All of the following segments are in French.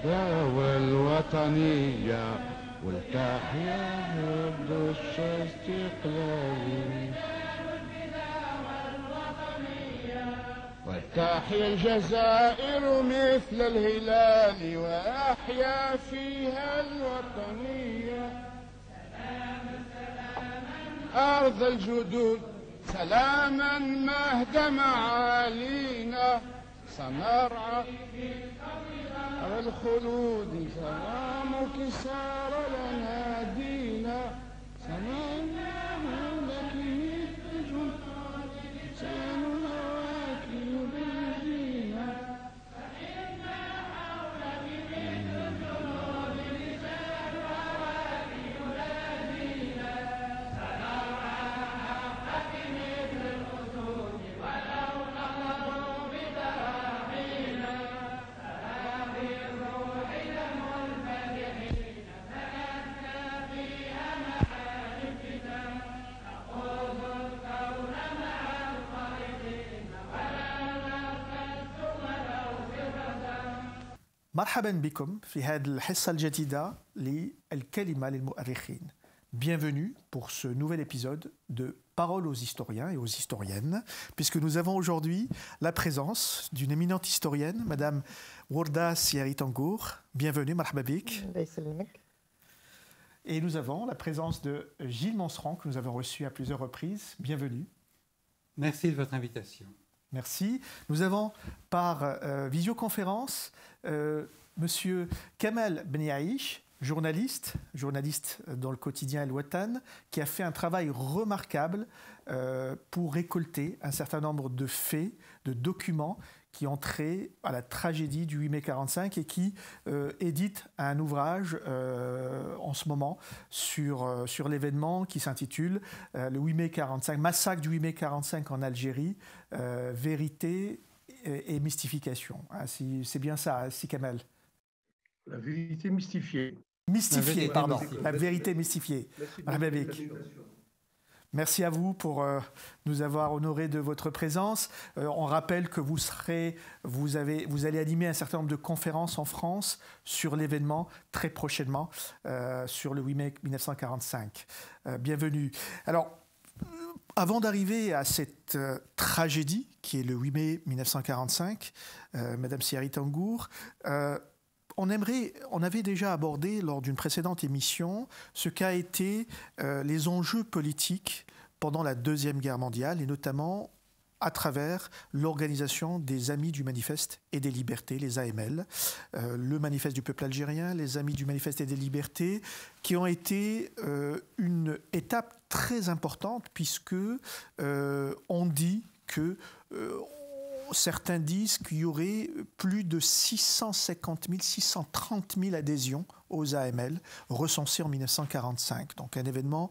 الفداء والوطنية والتحية للقدس استقلالي وتحيا الجزائر مثل الهلال وأحيا فيها الوطنية أرض الجدود سلاما مهد معالينا سنرعى الخلود سلامك سار لنا دينا سلام لك مثل إنسان هواك يبدينا مرحبا بكم في هذه الحصة الجديدة للكلمة للمؤرخين. Bienvenue pour ce nouvel épisode de Paroles aux historiens et aux historiennes, puisque nous avons aujourd'hui la présence d'une éminente historienne, Madame Warda Siari-Tangour. Bienvenue, marhaba bik. Et nous avons la présence de Gilles Monseran, que nous avons reçu à plusieurs reprises. Bienvenue. Merci de votre invitation. Merci. Nous avons par visioconférence Monsieur Kamal Beniaïch, journaliste dans le quotidien El Watan, qui a fait un travail remarquable pour récolter un certain nombre de faits, de documents qui ont trait à la tragédie du 8 mai 45 et qui édite un ouvrage en ce moment sur l'événement qui s'intitule le 8 mai 45, massacre du 8 mai 45 en Algérie, vérité et mystification. C'est bien ça, si Kamal. La vérité mystifiée. Mystifiée, pardon. La vérité mystifiée. Merci à vous pour nous avoir honorés de votre présence. On rappelle que vous allez animer un certain nombre de conférences en France sur l'événement très prochainement, sur le 8 mai 1945. Bienvenue. Alors, avant d'arriver à cette tragédie qui est le 8 mai 1945, Madame Siari-Tangour, on avait déjà abordé lors d'une précédente émission ce qu'a été les enjeux politiques pendant la Deuxième Guerre mondiale et notamment à travers l'organisation des Amis du Manifeste et des Libertés, les AML, le Manifeste du peuple algérien, les Amis du Manifeste et des Libertés, qui ont été une étape très importante puisque on dit que certains disent qu'il y aurait plus de 650 000, 630 000 adhésions aux AML recensées en 1945. Donc un événement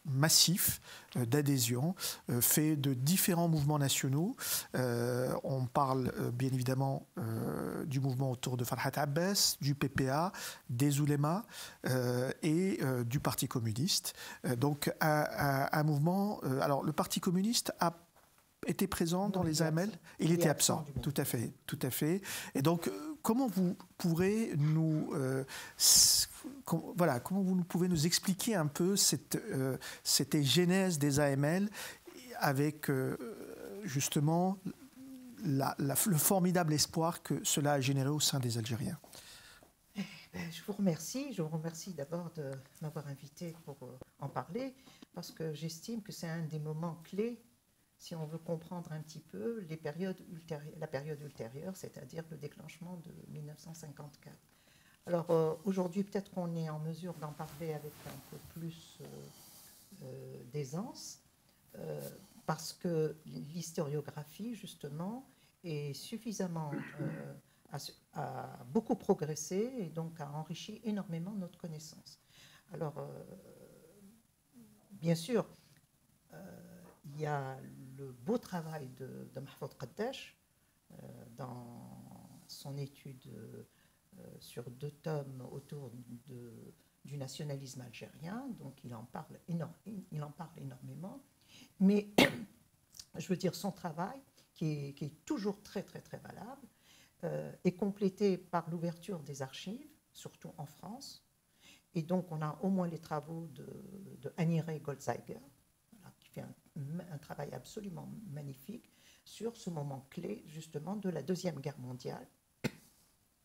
massif d'adhésion fait de différents mouvements nationaux. On parle bien évidemment du mouvement autour de Farhat Abbas, du PPA, des oulémas et du Parti communiste. Donc un mouvement... alors le Parti communiste a était présent dans les AML? Il était absent, tout à fait. Et donc, comment vous pourrez nous, comment vous pouvez nous expliquer un peu cette genèse des AML avec justement le formidable espoir que cela a généré au sein des Algériens? Je vous remercie d'abord de m'avoir invité pour en parler, parce que j'estime que c'est un des moments clés si on veut comprendre un petit peu la période ultérieure, c'est-à-dire le déclenchement de 1954. Alors aujourd'hui, peut-être qu'on est en mesure d'en parler avec un peu plus d'aisance, parce que l'historiographie, justement, est suffisamment, a beaucoup progressé et donc a enrichi énormément notre connaissance. Alors, bien sûr, il y a le beau travail de Mahfoud Qaddash dans son étude sur 2 tomes autour du nationalisme algérien, donc il en parle énormément, mais je veux dire son travail, qui est toujours très très très valable, est complété par l'ouverture des archives, surtout en France. Et donc, on a au moins les travaux de Annie-Ray Goldzeiger, voilà, qui fait un travail absolument magnifique sur ce moment clé, justement, de la Deuxième Guerre mondiale,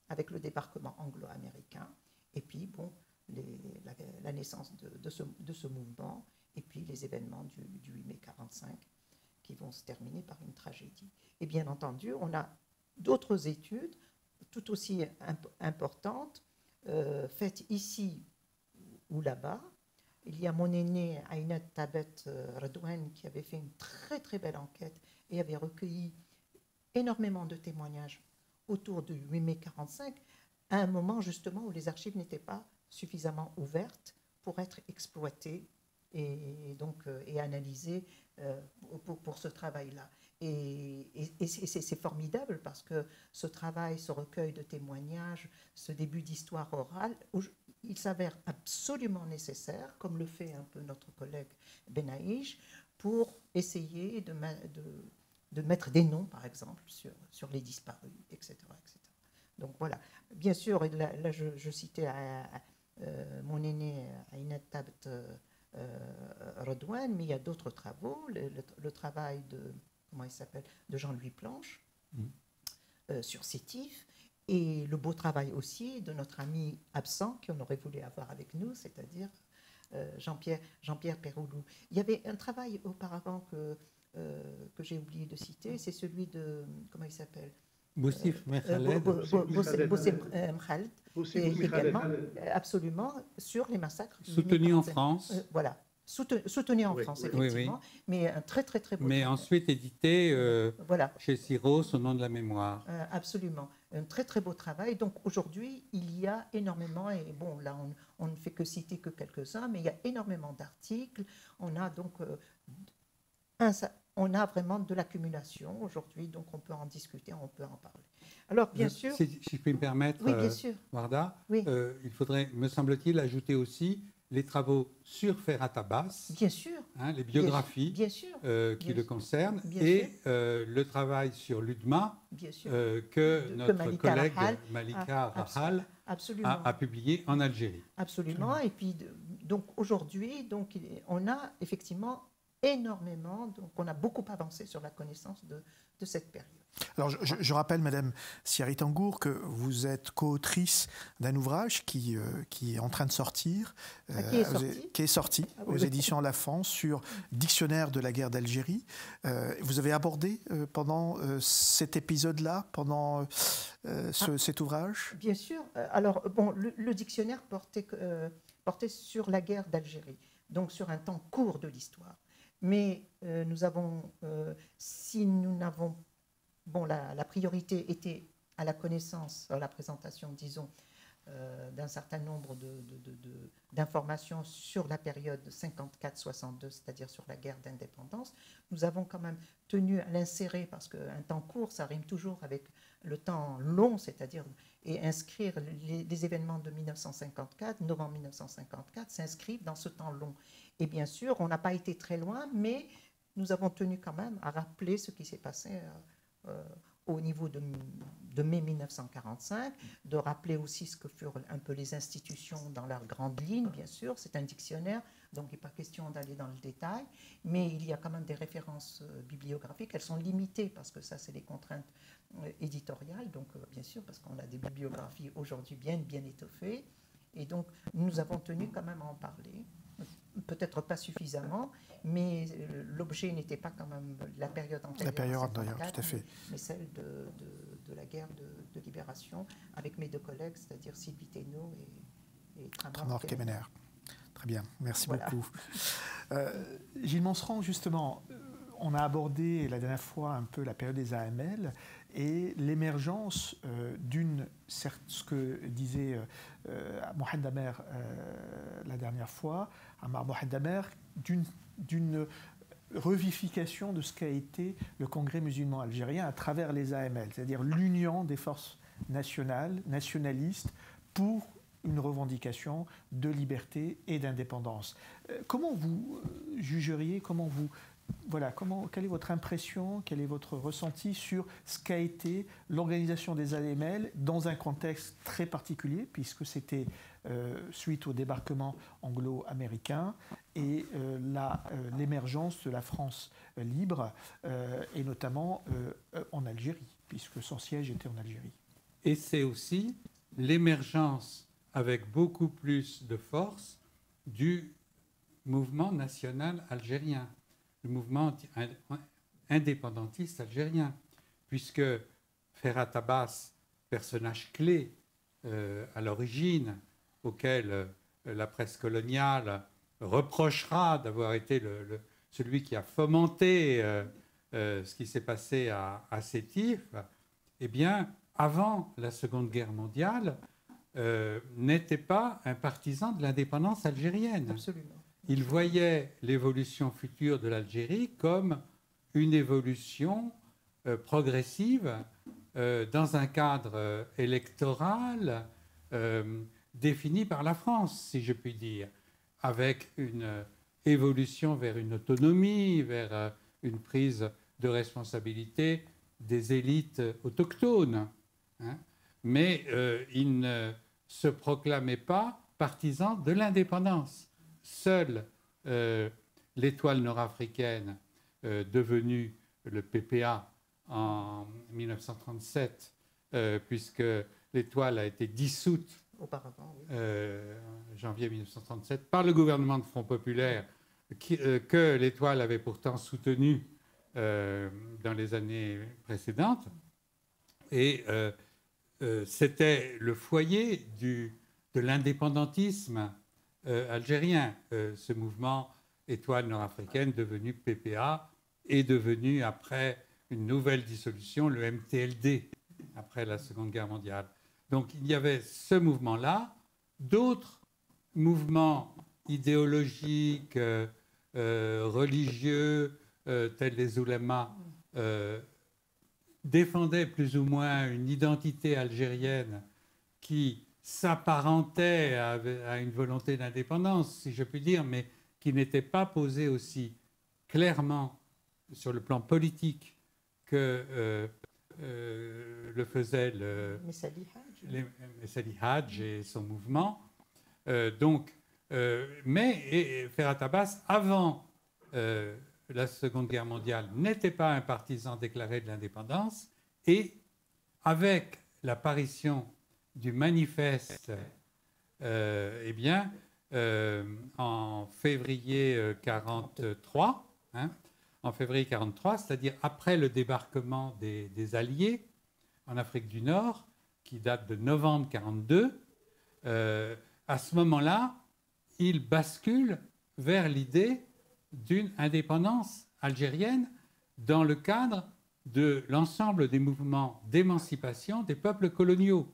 avec le débarquement anglo-américain, et puis, bon, la naissance de ce mouvement, et puis les événements du 8 mai 1945, qui vont se terminer par une tragédie. Et bien entendu, on a d'autres études, tout aussi importantes, faites ici ou là-bas. Il y a mon aîné Aynat Tabet Redouane qui avait fait une très très belle enquête et avait recueilli énormément de témoignages autour du 8 mai 1945, à un moment justement où les archives n'étaient pas suffisamment ouvertes pour être exploitées et donc et analysées pour ce travail-là. Et c'est formidable parce que ce travail, ce recueil de témoignages, ce début d'histoire orale, il s'avère absolument nécessaire, comme le fait un peu notre collègue Benaïch, pour essayer de mettre des noms, par exemple, sur les disparus, etc., etc. Donc voilà. Bien sûr, là je citais mon aîné Aynat Tabet Redouane, mais il y a d'autres travaux, le travail comment il s'appelle, de Jean-Louis Planche sur Sétif, et le beau travail aussi de notre ami absent qu'on aurait voulu avoir avec nous, c'est-à-dire Jean-Pierre Péroulou. Il y avait un travail auparavant que j'ai oublié de citer, c'est celui de, comment il s'appelle, Boussif Mekhaled. Boussif Mekhaled, également, absolument, sur les massacres. Soutenu en France. Voilà. Soutenu en France, effectivement, oui. Mais un très, très, très beau Mais travail. ensuite édité voilà. chez Syros au nom de la mémoire. Absolument. Un très, très beau travail. Donc aujourd'hui, il y a énormément, et bon, là, on ne fait que citer que quelques-uns, mais il y a énormément d'articles. On a donc on a vraiment de l'accumulation aujourd'hui, donc on peut en discuter, on peut en parler. Alors, bien sûr... Si je puis me permettre, oui, bien sûr. Warda, oui. Il faudrait, me semble-t-il, ajouter aussi les travaux sur Ferhat Abbas, bien sûr, les biographies bien sûr, qui le concernent, bien et le travail sur l'UDMA que notre collègue Malika Rahal a publié en Algérie. Absolument, et puis donc aujourd'hui, on a effectivement énormément, donc on a beaucoup avancé sur la connaissance de cette période. Alors je rappelle, Madame Siari Tangour, que vous êtes co-autrice d'un ouvrage qui est en train de sortir, qui est sorti aux éditions Lafon sur Dictionnaire de la guerre d'Algérie. Vous avez abordé pendant cet épisode-là, pendant cet ouvrage? Bien sûr. Alors, bon, le dictionnaire portait sur la guerre d'Algérie, donc sur un temps court de l'histoire. Mais nous avons, si nous n'avons, bon, la priorité était à la connaissance, à la présentation, disons, d'un certain nombre d'informations sur la période 54-62, c'est-à-dire sur la guerre d'indépendance. Nous avons quand même tenu à l'insérer, parce qu'un temps court, ça rime toujours avec le temps long, c'est-à-dire, et inscrire les événements de 1954, novembre 1954, s'inscrivent dans ce temps long. Et bien sûr, on n'a pas été très loin, mais nous avons tenu quand même à rappeler ce qui s'est passé au niveau de mai 1945, de rappeler aussi ce que furent un peu les institutions dans leurs grandes lignes, bien sûr. C'est un dictionnaire, donc il n'est pas question d'aller dans le détail, mais il y a quand même des références bibliographiques. Elles sont limitées parce que ça, c'est les contraintes éditoriales, donc bien sûr, parce qu'on a des bibliographies aujourd'hui bien étoffées. Et donc, nous avons tenu quand même à en parler. Peut-être pas suffisamment, mais l'objet n'était pas quand même la période antérieure. La période antérieure, tout à fait. Mais celle de la guerre de libération avec mes deux collègues, c'est-à-dire Sylvie Thénault et Tramor Kemener. Très bien, merci beaucoup. Gilles Monserand, justement, on a abordé la dernière fois un peu la période des AML et l'émergence ce que disait Mohamed Damer la dernière fois, Ammar Mohamed Damer, d'une revivification de ce qu'a été le Congrès musulman algérien à travers les AML, c'est-à-dire l'union des forces nationalistes pour une revendication de liberté et d'indépendance. Comment vous jugeriez, comment vous voilà, quelle est votre impression, quel est votre ressenti sur ce qu'a été l'organisation des AML dans un contexte très particulier, puisque c'était suite au débarquement anglo-américain et l'émergence de la France libre, et notamment en Algérie, puisque son siège était en Algérie. Et c'est aussi l'émergence avec beaucoup plus de force du mouvement national algérien, le mouvement indépendantiste algérien, puisque Ferhat Abbas, personnage clé à l'origine, auquel la presse coloniale reprochera d'avoir été celui qui a fomenté ce qui s'est passé à Sétif, eh bien, avant la Seconde Guerre mondiale, n'était pas un partisan de l'indépendance algérienne. Absolument. Il voyait l'évolution future de l'Algérie comme une évolution progressive dans un cadre électoral défini par la France, si je puis dire, avec une évolution vers une autonomie, vers une prise de responsabilité des élites autochtones. Hein. Mais il ne se proclamait pas partisan de l'indépendance. Seule l'étoile nord-africaine, devenue le PPA en 1937, puisque l'étoile a été dissoute auparavant, oui. Janvier 1937 par le gouvernement de Front Populaire, que l'étoile avait pourtant soutenu dans les années précédentes. Et c'était le foyer de l'indépendantisme algérien. Ce mouvement étoile nord-africaine devenu PPA est devenu, après une nouvelle dissolution, le MTLD, après la Seconde Guerre mondiale. Donc il y avait ce mouvement-là, d'autres mouvements idéologiques, religieux, tels les oulémas, défendaient plus ou moins une identité algérienne qui s'apparentait à une volonté d'indépendance, si je puis dire, mais qui n'était pas posée aussi clairement sur le plan politique que le faisait le Messali Hadj et son mouvement. Mais Ferhat Abbas, avant la Seconde Guerre mondiale, n'était pas un partisan déclaré de l'indépendance, et avec l'apparition du manifeste, en février 1943, c'est-à-dire après le débarquement des Alliés en Afrique du Nord, qui date de novembre 1942, à ce moment-là, il bascule vers l'idée d'une indépendance algérienne dans le cadre de l'ensemble des mouvements d'émancipation des peuples coloniaux.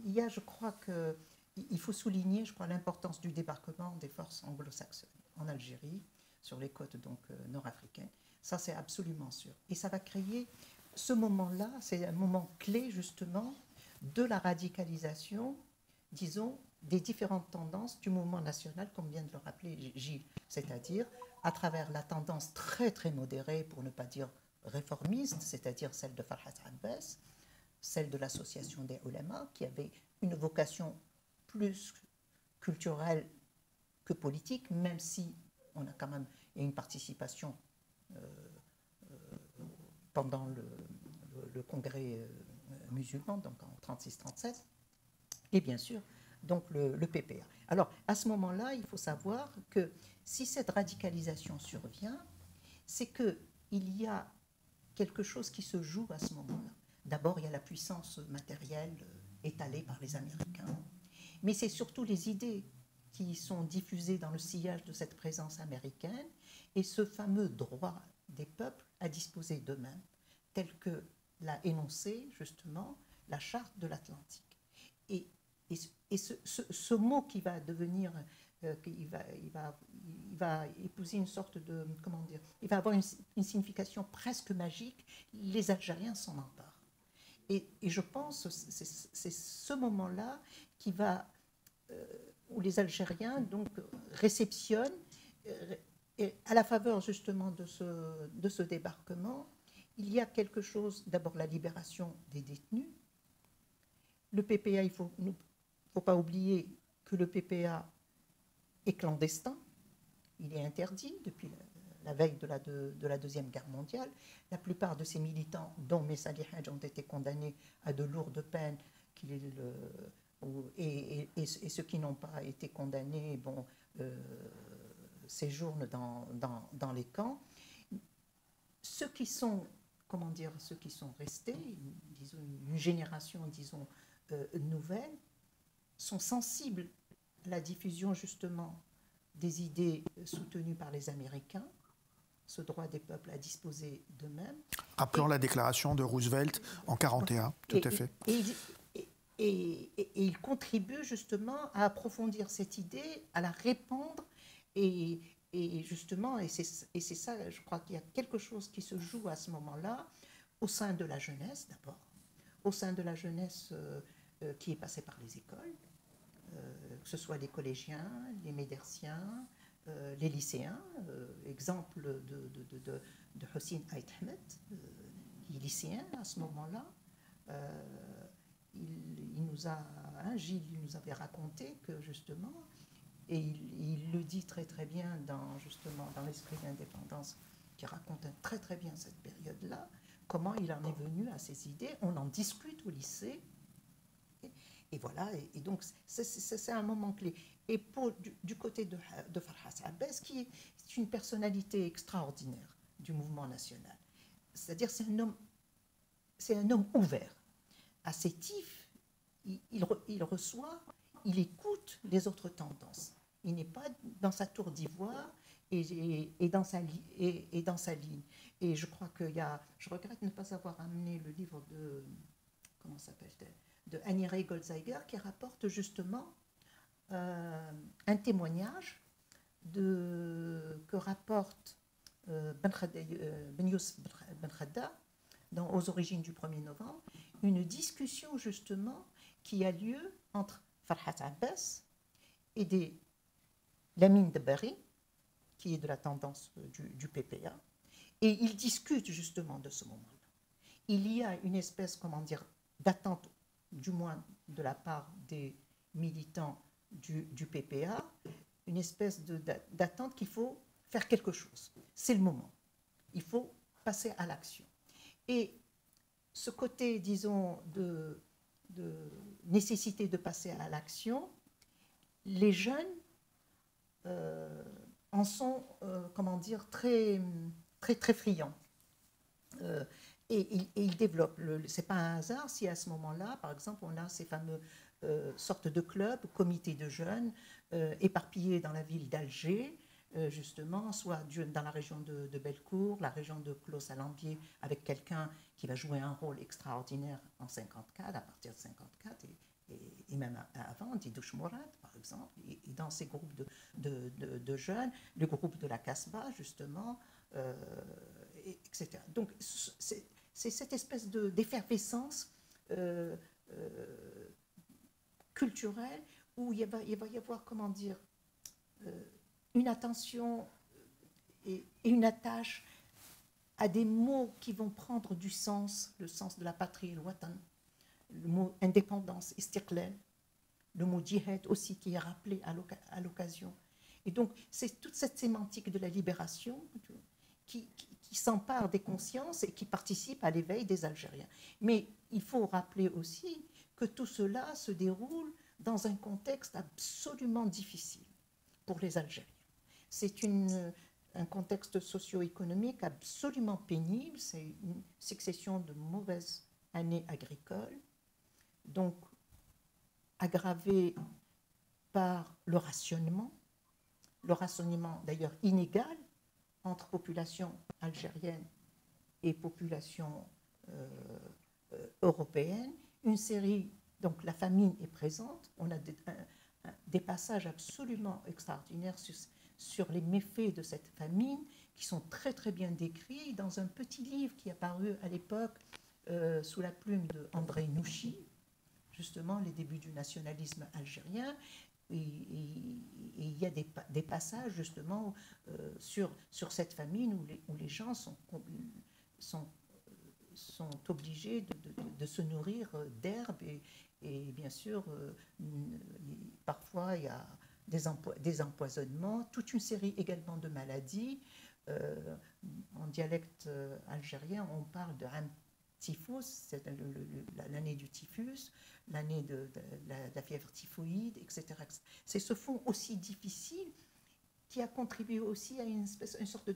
Il y a, je crois qu'il faut souligner, l'importance du débarquement des forces anglo-saxonnes en Algérie, sur les côtes donc nord-africaines. Ça, c'est absolument sûr. Et ça va créer, ce moment-là, c'est un moment clé justement de la radicalisation, disons, des différentes tendances du mouvement national, comme vient de le rappeler Gilles, c'est-à-dire à travers la tendance très très modérée, pour ne pas dire réformiste, c'est-à-dire celle de Ferhat Abbas, celle de l'association des oulémas, qui avait une vocation plus culturelle que politique, même si on a quand même une participation pendant le congrès musulman, donc en 36-37, et bien sûr, donc le PPA. Alors, à ce moment-là, il faut savoir que si cette radicalisation survient, c'est qu'il y a quelque chose qui se joue à ce moment-là. D'abord, il y a la puissance matérielle étalée par les Américains, mais c'est surtout les idées qui sont diffusées dans le sillage de cette présence américaine et ce fameux droit des peuples à disposer d'eux-mêmes, tel que l'a énoncé justement la Charte de l'Atlantique. Et ce mot qui va devenir, il va épouser une sorte de, comment dire, il va avoir une signification presque magique, les Algériens s'en emparent. Et je pense que c'est ce moment-là qui va, où les Algériens donc réceptionnent Et à la faveur justement de ce débarquement, il y a quelque chose, d'abord la libération des détenus. Le PPA, il ne faut pas oublier que le PPA est clandestin, il est interdit depuis la veille de la Deuxième Guerre mondiale. La plupart de ces militants, dont Messali Hadj, ont été condamnés à de lourdes peines, et ceux qui n'ont pas été condamnés, séjournent dans les camps. Ceux qui sont, ceux qui sont restés, disons une génération, disons, nouvelle, sont sensibles à la diffusion justement des idées soutenues par les Américains, ce droit des peuples à disposer d'eux-mêmes. Rappelons la déclaration de Roosevelt en 1941, tout à fait. Et il contribue justement à approfondir cette idée, à la répandre, et justement, et c'est ça, je crois qu'il y a quelque chose qui se joue à ce moment-là, au sein de la jeunesse d'abord, au sein de la jeunesse qui est passée par les écoles, que ce soit les collégiens, les médersiens, les lycéens. Exemple de Hossein Ait Ahmed, qui est lycéen à ce moment-là. Gilles nous avait raconté que justement, et il le dit très très bien dans l'Esprit d'indépendance, qui raconte très très bien cette période-là, comment il en est venu à ces idées. On en discute au lycée. Et voilà, et donc c'est un moment clé. Et du côté de Farhas Abbas, qui est une personnalité extraordinaire du mouvement national, c'est-à-dire c'est un homme ouvert, assétif, il reçoit, il écoute les autres tendances. Il n'est pas dans sa tour d'ivoire et dans sa ligne. Et je crois je regrette ne pas avoir amené le livre comment s'appelle-t-elle, de Annie Ray Goldziger, qui rapporte justement un témoignage que rapporte Ben Youssef Ben Khadda aux origines du 1er novembre, une discussion justement qui a lieu entre Farhat Abbas et Lamine Debari, qui est de la tendance du PPA, et ils discutent justement de ce moment-là. Il y a une espèce, d'attente, du moins de la part des militants du PPA, une espèce d'attente qu'il faut faire quelque chose. C'est le moment. Il faut passer à l'action. Et ce côté, disons, de nécessité de passer à l'action, les jeunes en sont, très, très, très friands. Et ils développent. Ce n'est pas un hasard si à ce moment-là, par exemple, on a ces fameux sortes de clubs, comités de jeunes, éparpillés dans la ville d'Alger, justement, soit dans la région de Bellecour, la région de Clos-Salambier, avec quelqu'un qui va jouer un rôle extraordinaire en 54, à partir de 54, et même avant, Didouche Mourad, par exemple, et dans ces groupes de jeunes, le groupe de la Casbah, justement, etc. Donc, c'est cette espèce d'effervescence culturelle où il va y avoir, une attention et une attache à des mots qui vont prendre du sens, le sens de la patrie, le watan, le mot indépendance, istiqlal, le mot djihad aussi qui est rappelé à l'occasion. Et donc, c'est toute cette sémantique de la libération qui s'empare des consciences et qui participe à l'éveil des Algériens. Mais il faut rappeler aussi que tout cela se déroule dans un contexte absolument difficile pour les Algériens. C'est un contexte socio-économique absolument pénible, c'est une succession de mauvaises années agricoles, donc aggravé par le rationnement d'ailleurs inégal entre population algérienne et population européenne. Une série, donc la famine est présente, on a des passages absolument extraordinaires sur les méfaits de cette famine qui sont très très bien décrits dans un petit livre qui est apparu à l'époque sous la plume d'André Nouchi, justement les débuts du nationalisme algérien, il y a des passages justement sur cette famine où les gens sont obligés de se nourrir d'herbes et bien sûr, parfois il y a des empoisonnements, toute une série également de maladies. En dialecte algérien, on parle de typhus, c'est l'année du typhus, l'année de la fièvre typhoïde, etc. C'est ce fond aussi difficile qui a contribué aussi à une sorte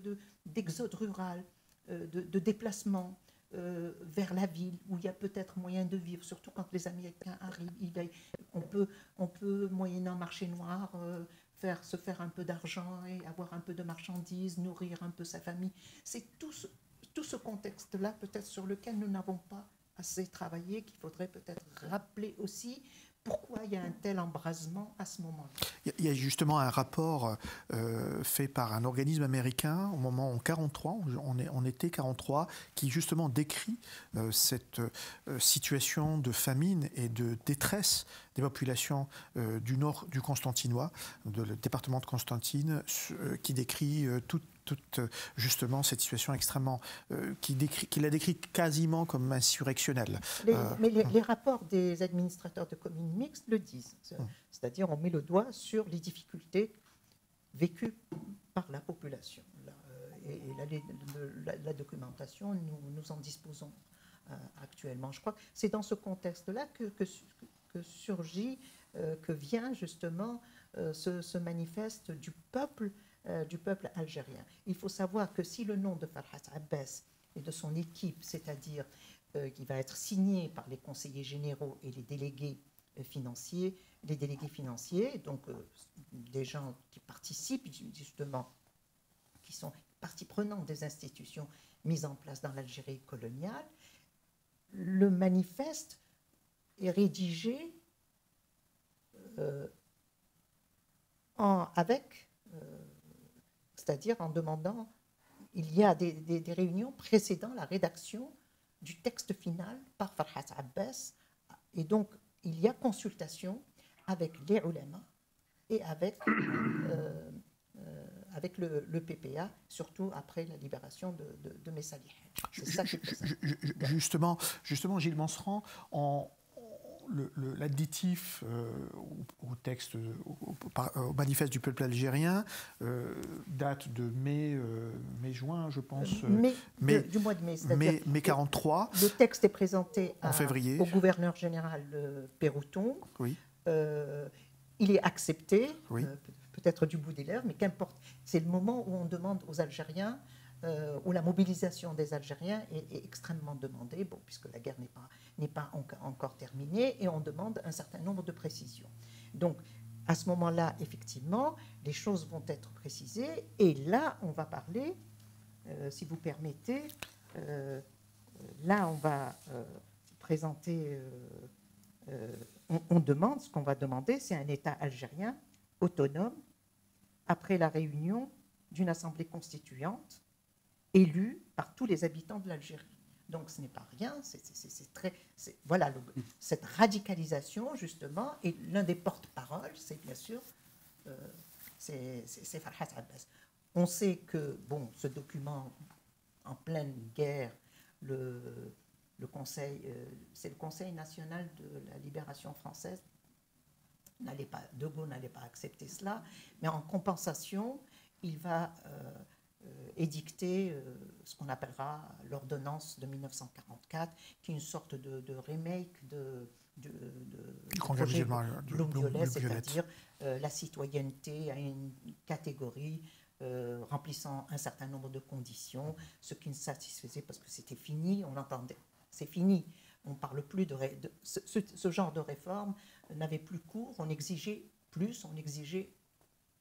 d'exode rural, de déplacement vers la ville où il y a peut-être moyen de vivre, surtout quand les Américains arrivent. On peut moyennant marché noir, se faire un peu d'argent et avoir un peu de marchandises, nourrir un peu sa famille. C'est tout ce contexte-là, peut-être sur lequel nous n'avons pas assez travaillé, qu'il faudrait peut-être rappeler aussi pourquoi il y a un tel embrasement à ce moment-là. Il y a justement un rapport fait par un organisme américain au moment en 1943, on était 1943, qui justement décrit cette situation de famine et de détresse des populations du nord du Constantinois, le département de Constantine, qui décrit toute justement cette situation extrêmement qui la décrit quasiment comme insurrectionnelle. Mais les rapports des administrateurs de communes mixtes le disent. C'est-à-dire on met le doigt sur les difficultés vécues par la population. Et la documentation, nous en disposons actuellement. Je crois que c'est dans ce contexte-là que surgit, que vient justement ce manifeste du peuple algérien. Il faut savoir que si le nom de Farhat Abbas et de son équipe, c'est-à-dire qui va être signé par les conseillers généraux et les délégués financiers, donc des gens qui participent justement, qui sont partie prenante des institutions mises en place dans l'Algérie coloniale, le manifeste est rédigé c'est-à-dire en demandant, il y a des réunions précédant la rédaction du texte final par Farhat Abbas, et donc il y a consultation avec les ulama et avec le PPA, surtout après la libération de Messalit. Justement, Gilles Manseran, l'additif au texte, au manifeste du peuple algérien, date de mai-juin, je pense. Du mois de mai. Mai 1943. Le texte est présenté en février. Au gouverneur général Pérouton. Oui. Il est accepté, oui. Peut-être du bout des lèvres, mais qu'importe. C'est le moment où on demande aux Algériens, où la mobilisation des Algériens est extrêmement demandée, puisque la guerre n'est pas encore terminée, et on demande un certain nombre de précisions. Donc, à ce moment-là, effectivement, les choses vont être précisées, et là, on va parler, si vous permettez, là, on va présenter, on demande, ce qu'on va demander, c'est un État algérien autonome, après la réunion d'une assemblée constituante, élue par tous les habitants de l'Algérie. Donc ce n'est pas rien, voilà, cette radicalisation justement, et l'un des porte-paroles, c'est bien sûr c'est Farhat Abbas. On sait que ce document en pleine guerre, le Conseil, c'est le Conseil national de la libération française, De Gaulle n'allait pas accepter cela, mais en compensation, il va édicter ce qu'on appellera l'ordonnance de 1944, qui est une sorte de remake de projet Blum-Violet, c'est-à-dire la citoyenneté à une catégorie remplissant un certain nombre de conditions, ce qui ne satisfaisait parce que c'était fini, on l'entendait, c'est fini. On ne parle plus ce genre de réforme n'avait plus cours, on exigeait plus, on exigeait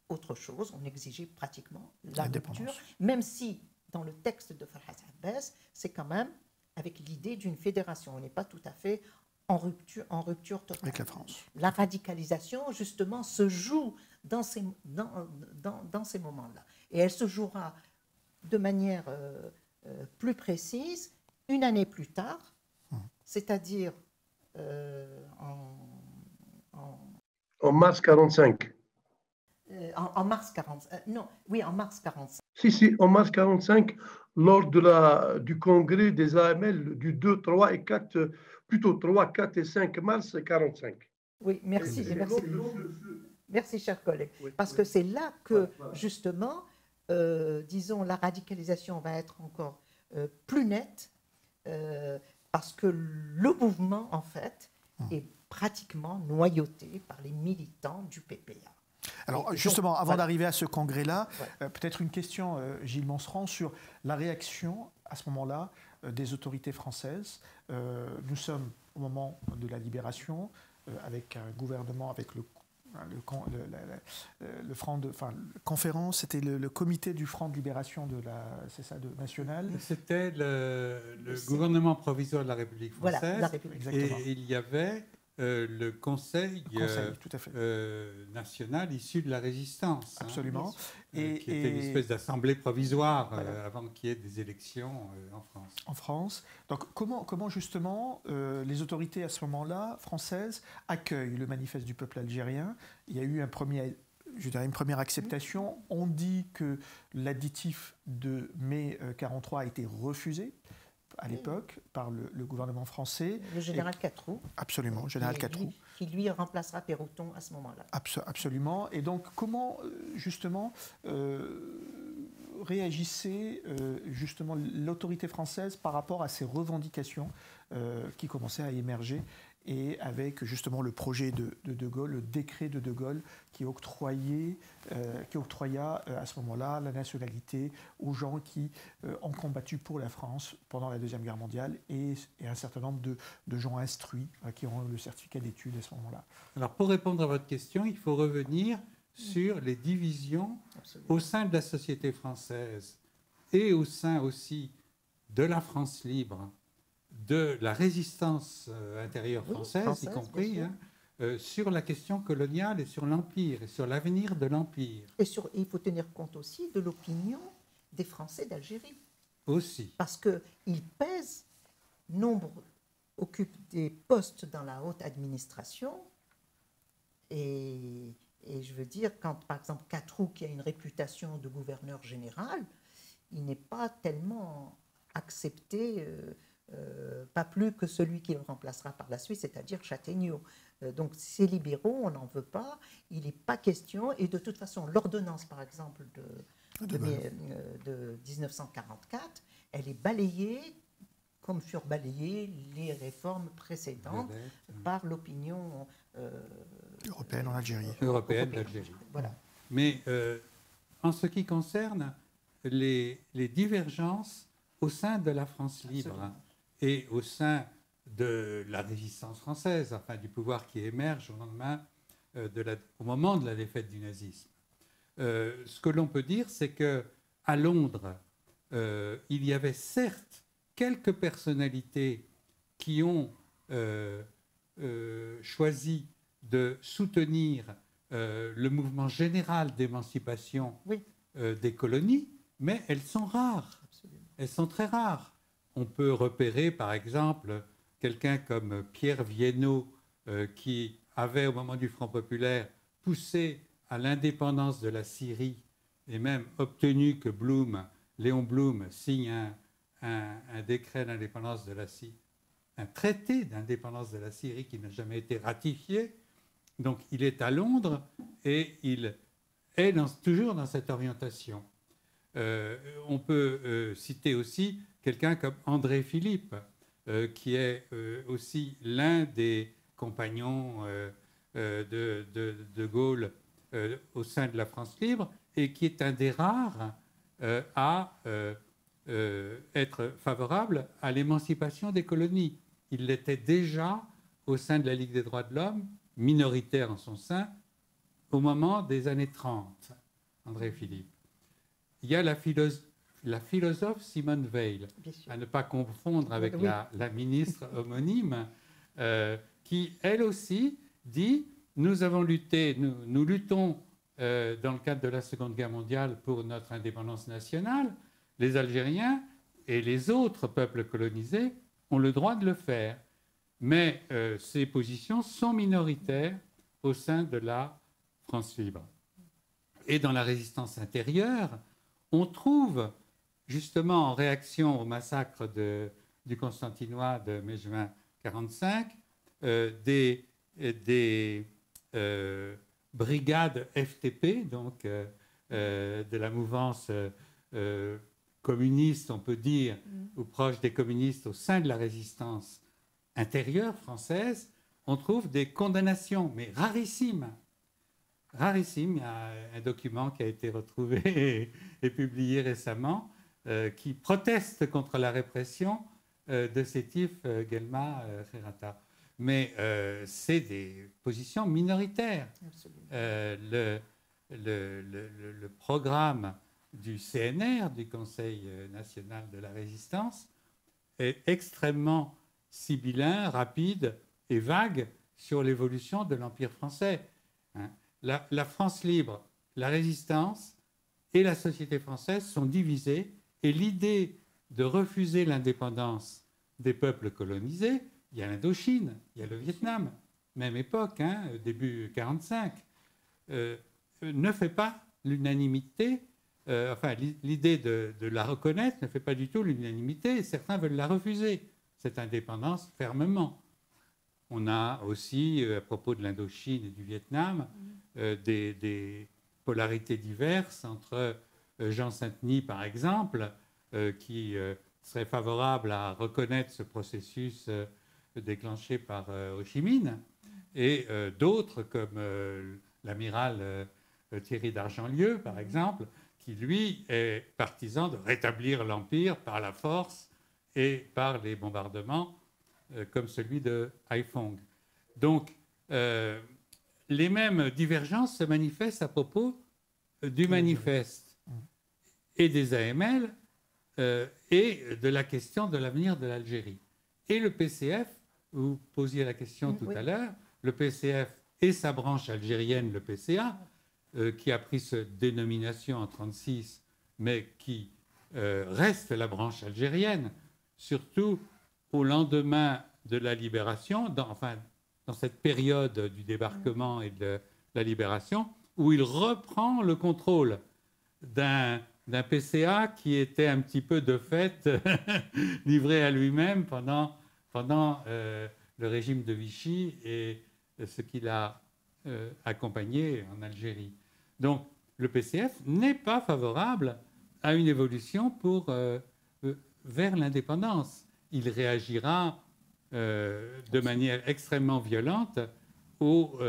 autre chose, on exigeait pratiquement la rupture, même si dans le texte de Farhat Abbas, c'est quand même avec l'idée d'une fédération, on n'est pas tout à fait en rupture totale. Avec la France. La radicalisation, justement, se joue dans ces moments-là. Et elle se jouera de manière plus précise une année plus tard, c'est-à-dire En mars 45. En mars 45. Non, oui, en mars 45. Si, en mars 45, lors du congrès des AML du 2, 3 et 4, plutôt 3, 4 et 5 mars 45. Oui, merci. C'est Merci. lors de ce- Merci, cher collègue. Oui, Parce oui. que c'est là que, Voilà. justement, disons, la radicalisation va être encore plus nette, parce que le mouvement, en fait, est pratiquement noyauté par les militants du PPA. Alors Et justement, donc, avant voilà. d'arriver à ce congrès-là, Ouais. peut-être une question, Gilles Monseran, sur la réaction à ce moment-là des autorités françaises. Nous sommes au moment de la libération, avec un gouvernement, avec le front de, enfin, conférence, c'était le comité du front de libération c'est ça, national. C'était le C'est- gouvernement provisoire de la République Voilà, française. la République. Exactement. Et il y avait le Conseil, Conseil, tout à fait. national issu de la résistance. Absolument. Qui était une espèce d'assemblée provisoire avant qu'il y ait des élections en France. En France. Donc comment justement les autorités à ce moment-là, françaises, accueillent le manifeste du peuple algérien? Il y a eu une première acceptation. On dit que l'additif de mai 43 a été refusé à l'époque par le gouvernement français. Le général Catroux. Absolument, général Catroux. Qui lui remplacera Péroton à ce moment-là. Absolument. Et donc, comment, justement, réagissait justement l'autorité française par rapport à ces revendications qui commençaient à émerger, et avec justement le projet de Gaulle, le décret de Gaulle qui octroya à ce moment-là la nationalité aux gens qui ont combattu pour la France pendant la Deuxième Guerre mondiale, et un certain nombre de gens instruits qui ont le certificat d'études à ce moment-là. Alors, pour répondre à votre question, il faut revenir sur les divisions Absolument. au sein de la société française et au sein aussi de la France libre, de la résistance intérieure Oui, française, française, y compris, bien sur la question coloniale et sur l'Empire, et sur l'avenir de l'Empire Et il faut tenir compte aussi de l'opinion des Français d'Algérie. aussi. Parce qu'ils pèsent, nombre occupent des postes dans la haute administration. Et je veux dire, quand par exemple Catroux, qui a une réputation de gouverneur général, il n'est pas tellement accepté, pas plus que celui qui le remplacera par la suite, c'est-à-dire Châtaigneau. Donc ces libéraux, on n'en veut pas, il n'est pas question, et de toute façon, l'ordonnance par exemple de 1944, elle est balayée, comme furent balayées les réformes précédentes par l'opinion Européenne en Algérie. Européenne d'Algérie. Voilà. Mais en ce qui concerne les divergences au sein de la France libre Absolument. et au sein de la résistance française, enfin du pouvoir qui émerge au moment de la défaite du nazisme, ce que l'on peut dire, c'est qu'à Londres, il y avait certes quelques personnalités qui ont choisi de soutenir le mouvement général d'émancipation Oui. des colonies, mais elles sont rares. Absolument. Elles sont très rares. On peut repérer, par exemple, quelqu'un comme Pierre Viennot, qui avait, au moment du Front populaire, poussé à l'indépendance de la Syrie et même obtenu que Léon Blum signe un décret d'indépendance de la Syrie, un traité d'indépendance de la Syrie qui n'a jamais été ratifié. Donc il est à Londres et il est toujours dans cette orientation. On peut citer aussi quelqu'un comme André Philippe, qui est aussi l'un des compagnons de Gaulle au sein de la France libre, et qui est un des rares à être favorable à l'émancipation des colonies. Il l'était déjà au sein de la Ligue des droits de l'homme, minoritaire en son sein, au moment des années 30, André Philippe. Il y a la philosophe Simone Veil, Bien sûr. à ne pas confondre avec Oui. la ministre homonyme, qui, elle aussi, dit « Nous avons lutté, nous luttons dans le cadre de la Seconde Guerre mondiale pour notre indépendance nationale. Les Algériens et les autres peuples colonisés ont le droit de le faire. Mais ces positions sont minoritaires au sein de la France libre. Et dans la résistance intérieure, on trouve, justement en réaction au massacre du Constantinois de mai-juin 1945, des brigades FTP, donc de la mouvance communiste, on peut dire, ou proche des communistes au sein de la résistance intérieure française. On trouve des condamnations, mais rarissimes. Rarissime. Il y a un document qui a été retrouvé et publié récemment qui proteste contre la répression de Sétif, Guelma, Kherata. Mais c'est des positions minoritaires. Le programme du CNR, du Conseil national de la résistance, est extrêmement sibyllin, rapide et vague sur l'évolution de l'Empire français. La France libre, la résistance et la société française sont divisées, et l'idée de refuser l'indépendance des peuples colonisés, il y a l'Indochine, il y a le Vietnam, même époque, début 1945, ne fait pas l'unanimité, enfin l'idée de la reconnaître ne fait pas du tout l'unanimité, et certains veulent la refuser, cette indépendance, fermement. On a aussi, à propos de l'Indochine et du Vietnam, des polarités diverses entre Jean Saint-Denis, par exemple, qui serait favorable à reconnaître ce processus déclenché par Ho Chi Minh, et d'autres, comme l'amiral Thierry d'Argentlieu, par exemple, qui, lui, est partisan de rétablir l'Empire par la force et par les bombardements, comme celui de Haiphong. Donc, les mêmes divergences se manifestent à propos du manifeste et des AML et de la question de l'avenir de l'Algérie. Et le PCF, vous posiez la question tout à l'heure, le PCF et sa branche algérienne, le PCA, qui a pris cette dénomination en 1936, mais qui reste la branche algérienne, surtout au lendemain de la libération, dans cette période du débarquement et de la libération, où il reprend le contrôle d'un PCA qui était un petit peu de fait livré à lui-même pendant le régime de Vichy et ce qu'il a accompagné en Algérie. Donc le PCF n'est pas favorable à une évolution vers l'indépendance. Il réagira de manière extrêmement violente aux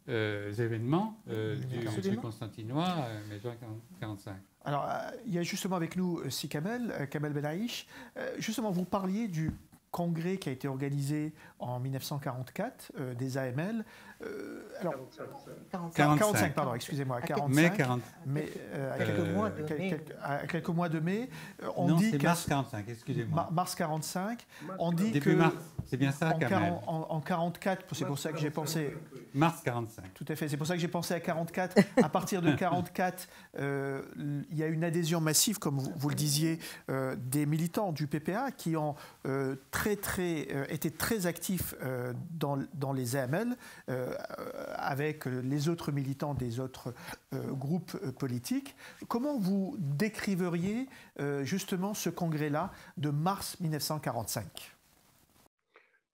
événements du Constantinois, mai 1945. Alors, il y a justement avec nous Si Kamel Benaïch. Justement, vous parliez du congrès qui a été organisé en 1944 des AML. Alors, 45, pardon, excusez-moi, 45. Mais à quelques mois de mai, on non, dit c'est mars 45, excusez-moi. Mars 45, on dit début que mars, c'est bien ça, Kamel. En 44, c'est pour ça que j'ai pensé. Mars 45. Tout à fait, c'est pour ça que j'ai pensé à 44. À partir de 44, il y a une adhésion massive, comme vous le disiez, des militants du PPA qui ont été très actifs dans les AML, avec les autres militants des autres groupes politiques. Comment vous décriveriez justement ce congrès-là de mars 1945 ?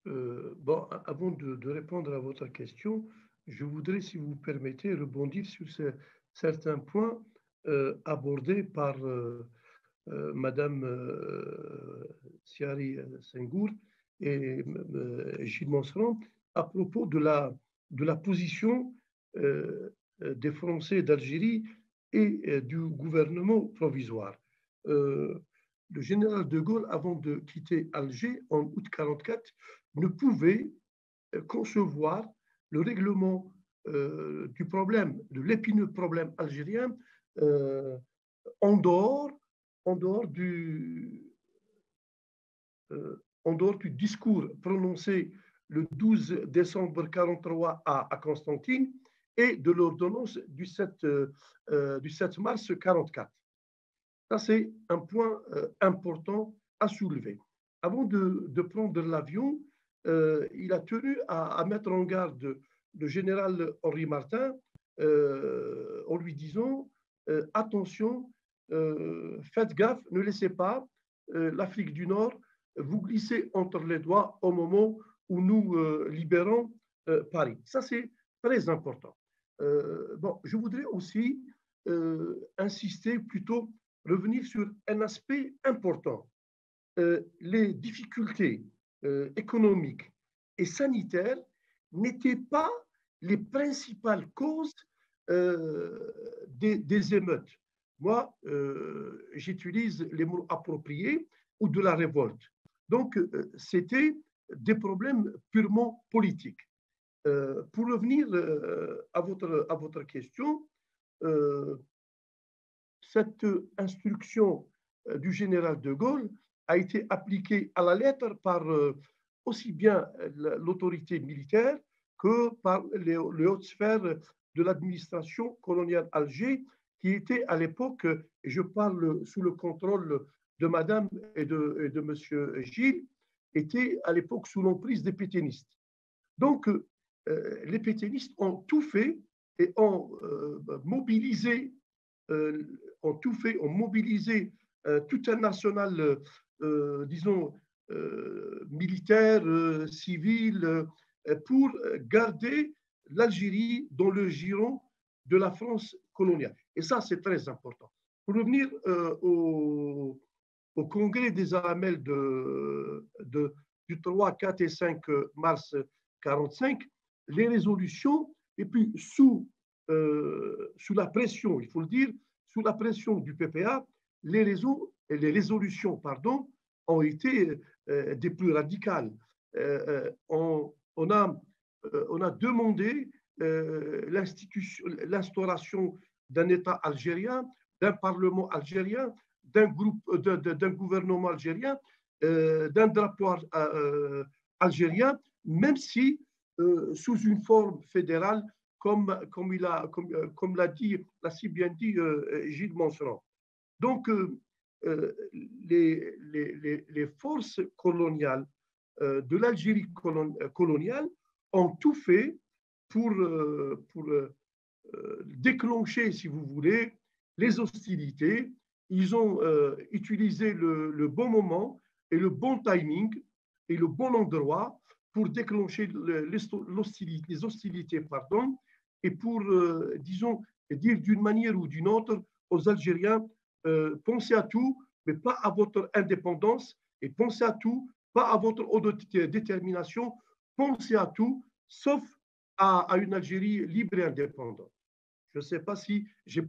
Bon, avant de répondre à votre question, je voudrais, si vous permettez, rebondir sur certains points abordés par Madame Siari Senghor et Gilles Monseran à propos de la position des Français d'Algérie et du gouvernement provisoire. Le général de Gaulle, avant de quitter Alger en août 1944, ne pouvait concevoir le règlement du problème, de l'épineux problème algérien en dehors du discours prononcé le 12 décembre 1943 à Constantine et de l'ordonnance du 7 mars 1944. Ça, c'est un point important à soulever. Avant de prendre l'avion, il a tenu à mettre en garde le général Henri Martin en lui disant attention, faites gaffe, ne laissez pas l'Afrique du Nord vous glisser entre les doigts au moment où nous libérons Paris. Ça, c'est très important. Bon, je voudrais aussi insister, plutôt revenir sur un aspect important. Les difficultés économiques et sanitaires n'étaient pas les principales causes des émeutes. Moi, j'utilise les mots appropriés ou de la révolte. Donc, c'était des problèmes purement politiques. Pour revenir à votre question, cette instruction du général de Gaulle a été appliquée à la lettre par aussi bien l'autorité militaire que par les hautes sphères de l'administration coloniale Alger, qui était à l'époque, et je parle sous le contrôle de Madame et de Monsieur Gilles, était à l'époque sous l'emprise des pétainistes. Donc, les pétainistes ont tout fait et ont mobilisé ont mobilisé tout un arsenal, disons, militaire, civil, pour garder l'Algérie dans le giron de la France coloniale. Et ça, c'est très important. Pour revenir au congrès des AML du 3, 4 et 5 mars 1945, les résolutions, et puis sous la pression, il faut le dire, sous la pression du PPA, les résolutions ont été des plus radicales. On a demandé l'instauration d'un État algérien, d'un Parlement algérien, d'un gouvernement algérien, d'un drapeau algérien, même si sous une forme fédérale, comme l'a si bien dit Gilles Monserrat. Donc, les forces coloniales de l'Algérie coloniale ont tout fait pour déclencher, si vous voulez, les hostilités. Ils ont utilisé le bon moment et le bon timing et le bon endroit pour déclencher les hostilités, et pour, disons, dire d'une manière ou d'une autre aux Algériens, pensez à tout, mais pas à votre indépendance, et pensez à tout, pas à votre autodétermination, pensez à tout, sauf à une Algérie libre et indépendante. Je ne sais pas si j'ai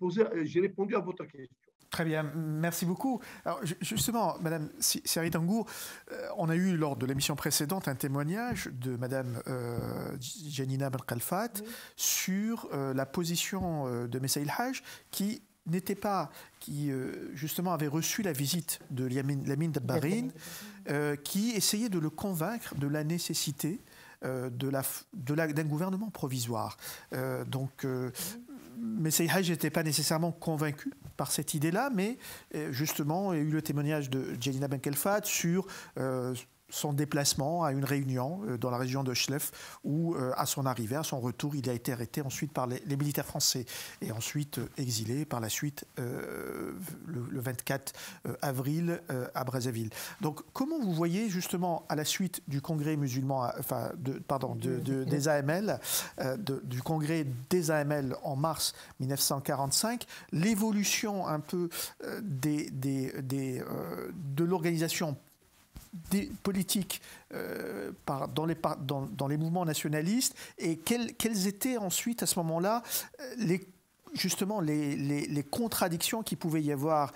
répondu à votre question. Très bien, merci beaucoup. Alors, justement, Madame Seri Tangour, on a eu lors de l'émission précédente un témoignage de Madame Janina Ben Khalfat sur la position de Messaïl Haj qui n'était pas, qui justement avait reçu la visite de Lamine Dabbarine, qui essayait de le convaincre de la nécessité d'un gouvernement provisoire. Messaïl Haj n'était pas nécessairement convaincu par cette idée-là, mais justement, il y a eu le témoignage de Janina Ben Khalfat sur son déplacement à une réunion dans la région de Chlef, où à son arrivée, à son retour, il a été arrêté ensuite par les militaires français et ensuite exilé par la suite le 24 avril à Brazzaville. Donc comment vous voyez justement à la suite du congrès musulman, des AML, du congrès des AML en mars 1945, l'évolution un peu de l'organisation politiques dans les mouvements nationalistes, et quelles étaient ensuite à ce moment-là justement les contradictions qu'il pouvait y avoir,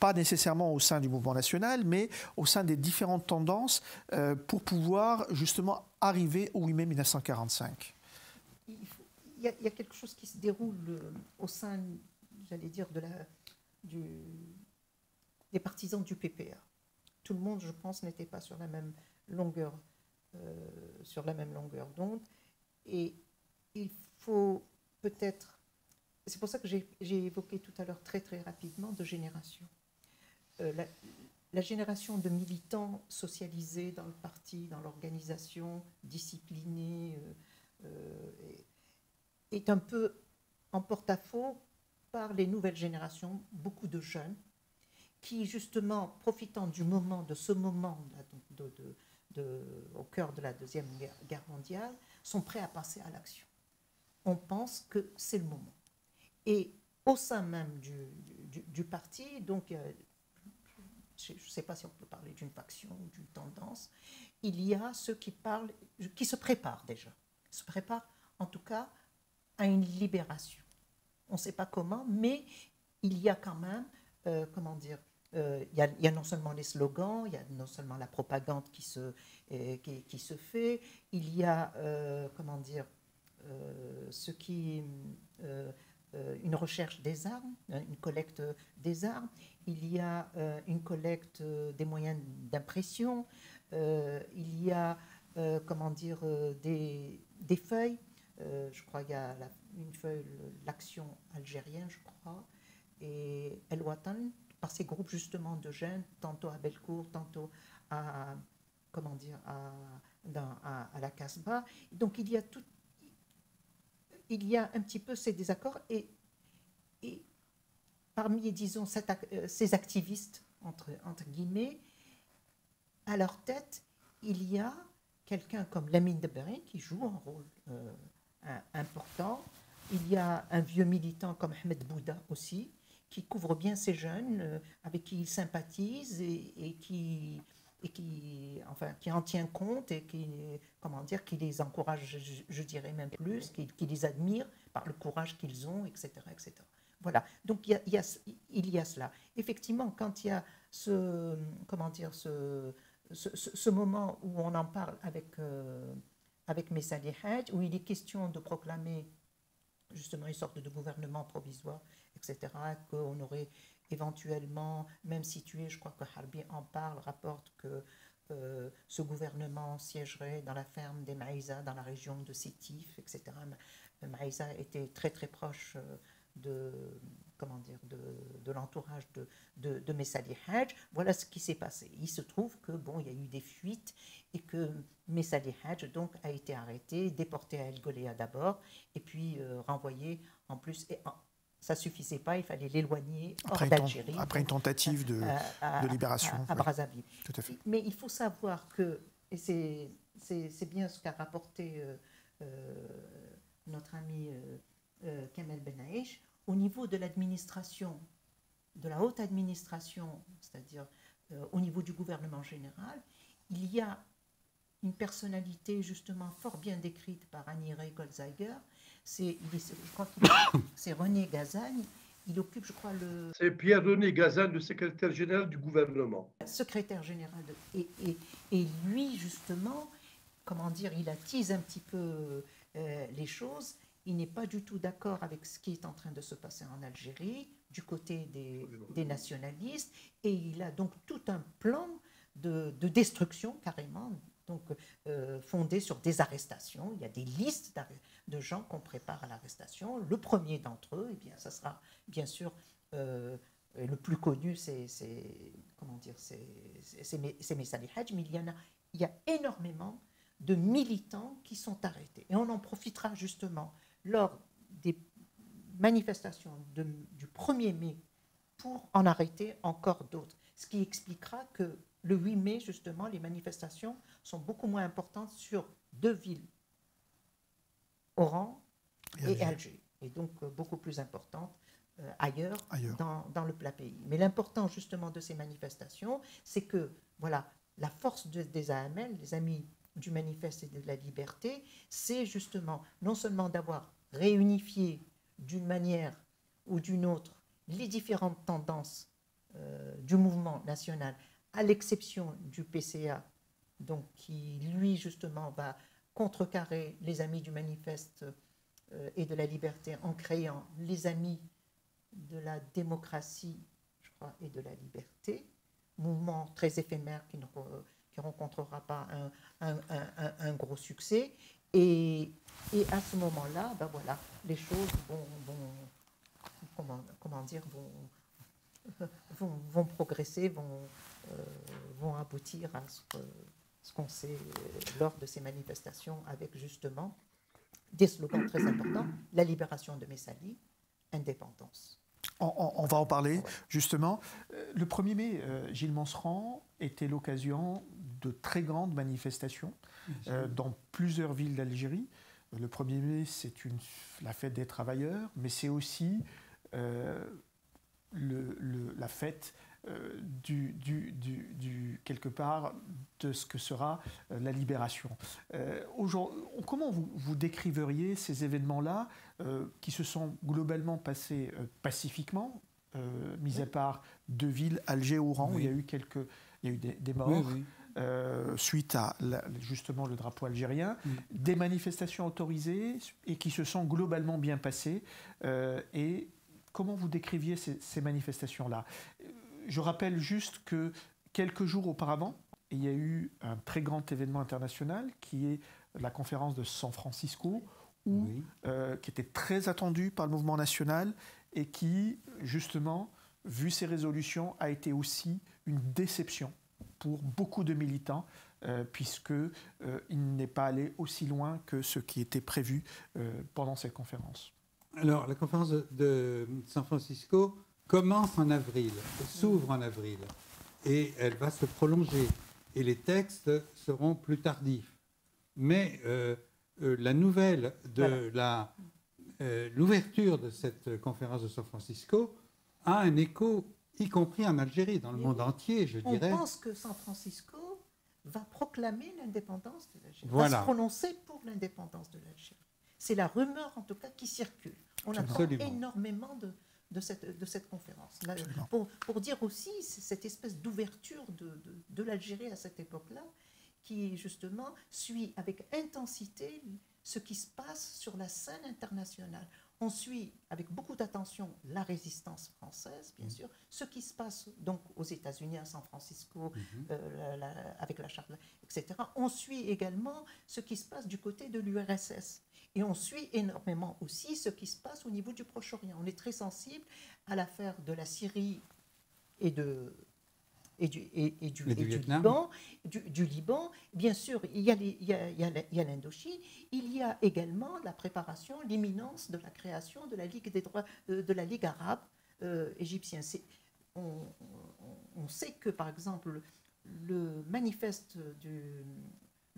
pas nécessairement au sein du mouvement national, mais au sein des différentes tendances pour pouvoir justement arriver au 8 mai 1945. Il y a quelque chose qui se déroule au sein, j'allais dire, des partisans du PPA. Tout le monde, je pense, n'était pas sur la même longueur d'onde. Et il faut peut-être... C'est pour ça que j'ai évoqué tout à l'heure très très rapidement deux générations. La génération de militants socialisés dans le parti, dans l'organisation, disciplinés, est un peu en porte-à-faux par les nouvelles générations, beaucoup de jeunes, qui justement, profitant du moment, de ce moment au cœur de la Deuxième Guerre mondiale, sont prêts à passer à l'action. On pense que c'est le moment. Et au sein même du parti, donc je ne sais pas si on peut parler d'une faction ou d'une tendance, il y a ceux qui se préparent déjà, se préparent en tout cas à une libération. On ne sait pas comment, mais il y a quand même, il y a non seulement les slogans, il y a non seulement la propagande qui se fait, il y a, une recherche des armes, une collecte des armes, il y a une collecte des moyens d'impression, il y a des feuilles, je crois qu'il y a une feuille, l'action algérienne, je crois, et El Watan, par ces groupes justement de jeunes, tantôt à Belcourt, tantôt à la Casbah. Donc il y a un petit peu ces désaccords et parmi, disons, ces activistes, entre guillemets, à leur tête, il y a quelqu'un comme Lamine Debarine qui joue un rôle important. Il y a un vieux militant comme Ahmed Bouda aussi, qui couvre bien ces jeunes, avec qui il sympathise et qui en tient compte et qui les encourage, je dirais même plus, qui les admire par le courage qu'ils ont, etc., etc. Voilà, donc il y a cela. Effectivement, quand il y a ce moment où on en parle avec Messali Hadj, où il est question de proclamer justement une sorte de gouvernement provisoire, etc., qu'on aurait éventuellement même situé, je crois que Harbi en parle, rapporte que ce gouvernement siégerait dans la ferme des Maïsa, dans la région de Sétif, etc. Maïsa était très très proche de l'entourage de Messali Hadj. Voilà ce qui s'est passé. Il se trouve que il y a eu des fuites et que Messali Hadj donc a été arrêté, déporté à El Golea d'abord, et puis renvoyé en plus. Et ça ne suffisait pas, il fallait l'éloigner hors d'Algérie. Après une tentative de libération. À Brazzaville. Tout à fait. Mais il faut savoir que, et c'est bien ce qu'a rapporté notre ami Kamel Benaïch, au niveau de l'administration, de la haute administration, c'est-à-dire au niveau du gouvernement général, il y a une personnalité justement fort bien décrite par Annie Goldzager. Je crois que c'est René Gazagne. Il occupe, je crois, C'est Pierre-René Gazagne, le secrétaire général du gouvernement. Secrétaire général. Et lui, justement, il attise un petit peu les choses. Il n'est pas du tout d'accord avec ce qui est en train de se passer en Algérie, du côté des nationalistes, et il a donc tout un plan de destruction, carrément, donc fondé sur des arrestations. Il y a des listes de gens qu'on prépare à l'arrestation. Le premier d'entre eux, eh bien, ça sera bien sûr le plus connu, c'est Messali Hadj, mais il y a énormément de militants qui sont arrêtés. Et on en profitera justement lors des manifestations du 1er mai pour en arrêter encore d'autres. Ce qui expliquera que le 8 mai, justement, les manifestations sont beaucoup moins importantes sur deux villes, Oran et Alger, et donc beaucoup plus importantes ailleurs. Dans le plat pays. Mais l'important justement de ces manifestations, c'est que voilà, la force des AML, les Amis du Manifeste et de la Liberté, c'est justement non seulement d'avoir réunifié d'une manière ou d'une autre les différentes tendances du mouvement national, à l'exception du PCA, donc qui lui justement va contrecarrer les Amis du Manifeste et de la Liberté en créant les Amis de la démocratie, je crois, et de la liberté, mouvement très éphémère qui ne rencontrera pas un gros succès. Et à ce moment-là, voilà, les choses vont progresser, vont aboutir à ce qu'on sait lors de ces manifestations, avec justement des slogans très importants, la libération de Messali, indépendance. On va en parler, Ouais. justement. Le 1er mai, Gilles Manserand était l'occasion de très grandes manifestations dans plusieurs villes d'Algérie. Le 1er mai, c'est la fête des travailleurs, mais c'est aussi la fête quelque part de ce que sera la libération. Comment vous décriveriez ces événements-là qui se sont globalement passés pacifiquement, mis à part 2 villes, Alger et Oran, où il y a eu des morts suite à justement le drapeau algérien, des manifestations autorisées et qui se sont globalement bien passées. Et comment vous décriviez ces manifestations-là? Je rappelle juste que quelques jours auparavant, il y a eu un très grand événement international qui est la conférence de San Francisco, qui était très attendue par le mouvement national et qui, justement, vu ses résolutions, a été aussi une déception pour beaucoup de militants, puisqu'il n'est pas allé aussi loin que ce qui était prévu pendant cette conférence. Alors, la conférence de San Francisco commence en avril, s'ouvre en avril, et elle va se prolonger. Et les textes seront plus tardifs. Mais la nouvelle de l'ouverture de cette conférence de San Francisco a un écho, y compris en Algérie, dans le monde entier, je dirais. On pense que San Francisco va proclamer l'indépendance de l'Algérie, Voilà. va se prononcer pour l'indépendance de l'Algérie. C'est la rumeur, en tout cas, qui circule. On attend Absolument. énormément de cette conférence. Là, pour dire aussi cette espèce d'ouverture de l'Algérie à cette époque-là, qui justement suit avec intensité ce qui se passe sur la scène internationale. On suit avec beaucoup d'attention la résistance française, bien sûr, ce qui se passe donc aux États-Unis, à San Francisco, avec la charte, etc. On suit également ce qui se passe du côté de l'URSS. Et on suit énormément aussi ce qui se passe au niveau du Proche-Orient. On est très sensible à l'affaire de la Syrie et du Liban. Bien sûr, il y a l'Indochine. Il y a également la préparation, l'imminence de la création de la Ligue des droits, de la Ligue arabe égyptienne. On sait que, par exemple, le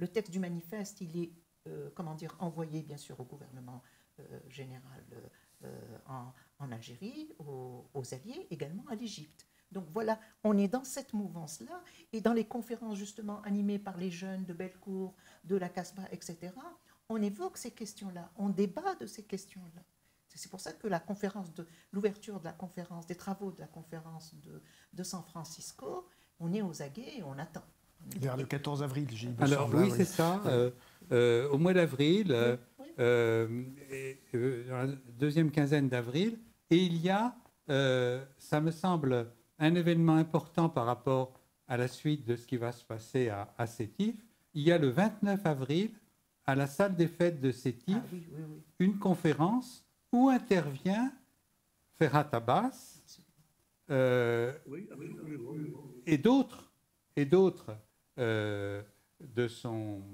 texte du manifeste, il est envoyé bien sûr au gouvernement général en Algérie, aux alliés, également à l'Égypte. Donc voilà, on est dans cette mouvance-là, et dans les conférences justement animées par les jeunes de Bellecour, de la Casbah, etc., on évoque ces questions-là, on débat de ces questions-là. C'est pour ça que l'ouverture de la conférence, des travaux de la conférence de San Francisco, on est aux aguets et on attend. Vers le 14 avril, j'ai dit. Alors oui, c'est ça. Au mois d'avril, dans la deuxième quinzaine d'avril, et il y a, ça me semble, un événement important par rapport à la suite de ce qui va se passer à Sétif. Il y a le 29 avril, à la salle des fêtes de Sétif, une conférence où intervient Ferhat Abbas et d'autres de son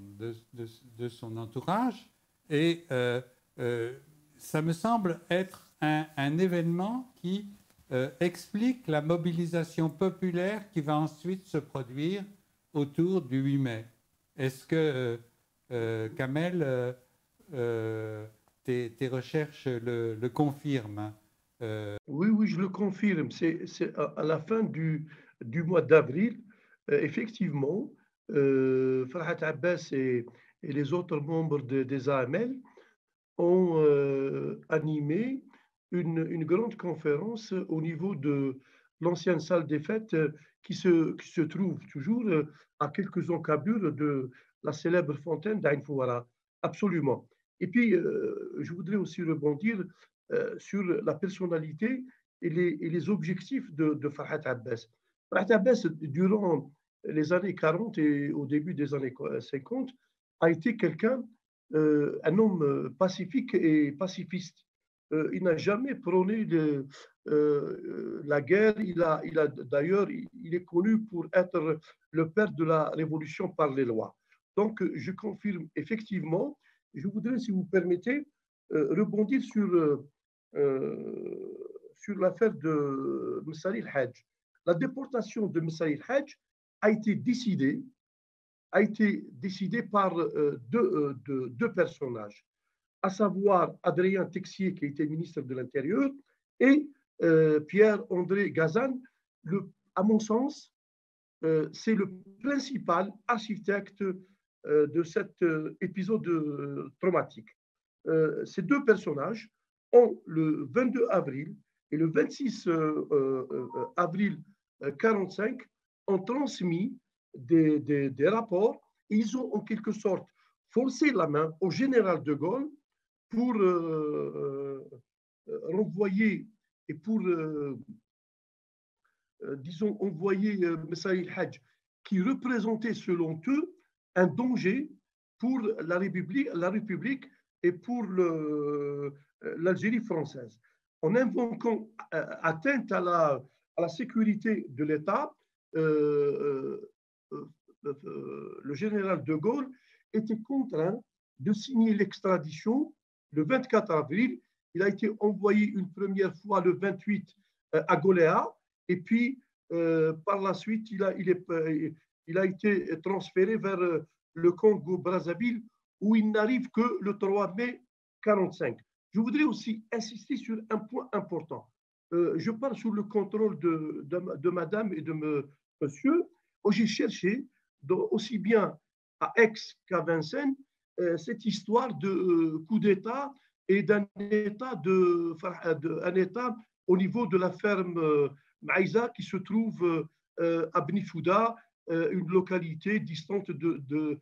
entourage. Et ça me semble être un événement qui explique la mobilisation populaire qui va ensuite se produire autour du 8 mai. Est-ce que, Kamel, tes recherches le confirment? Oui, je le confirme. C'est à la fin du mois d'avril, effectivement, Ferhat Abbas et les autres membres des AML ont animé une grande conférence au niveau de l'ancienne salle des fêtes qui se trouve toujours à quelques encablures de la célèbre fontaine d'Ain Fouara. Absolument. Et puis, je voudrais aussi rebondir sur la personnalité et les objectifs de Ferhat Abbas. Ferhat Abbas, durant les années 40 et au début des années 50, a été un homme pacifique et pacifiste. Il n'a jamais prôné la guerre. D'ailleurs, il est connu pour être le père de la révolution par les lois. Donc, je confirme effectivement, je voudrais, si vous permettez, rebondir sur l'affaire de Messali el-Hajj. La déportation de Messali el-Hajj a été décidée par deux personnages, à savoir Adrien Texier, qui était ministre de l'Intérieur, et Pierre-André Gazan. À mon sens, c'est le principal architecte de cet épisode traumatique. Ces deux personnages ont, le 22 avril et le 26 avril 1945, ont transmis des rapports, et ils ont en quelque sorte forcé la main au général de Gaulle pour renvoyer et pour, disons, envoyer Messali el-Hajj, qui représentait selon eux un danger pour la République et pour l'Algérie française. En invoquant atteinte à la sécurité de l'État, le général de Gaulle était contraint de signer l'extradition le 24 avril. Il a été envoyé une première fois le 28 à Goléa, et puis par la suite, il a été transféré vers le Congo-Brazzaville, où il n'arrive que le 3 mai 1945. Je voudrais aussi insister sur un point important. Je parle sous le contrôle de madame et de monsieur. J'ai cherché, aussi bien à Aix qu'à Vincennes, cette histoire de coup d'État et d'un État, un État au niveau de la ferme Maïza, qui se trouve à Bnifouda, une localité distante d'une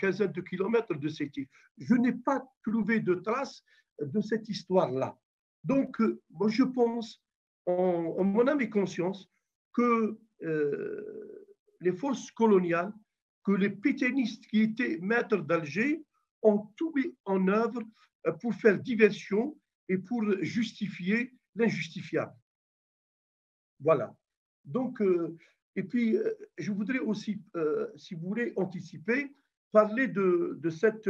quinzaine de kilomètres de cette île. Je n'ai pas trouvé de traces de cette histoire-là. Donc, moi, je pense, en mon âme et conscience, que les forces coloniales, que les pétainistes qui étaient maîtres d'Alger ont tout mis en œuvre pour faire diversion et pour justifier l'injustifiable. Voilà. Donc, et puis, je voudrais aussi, si vous voulez anticiper, parler de cette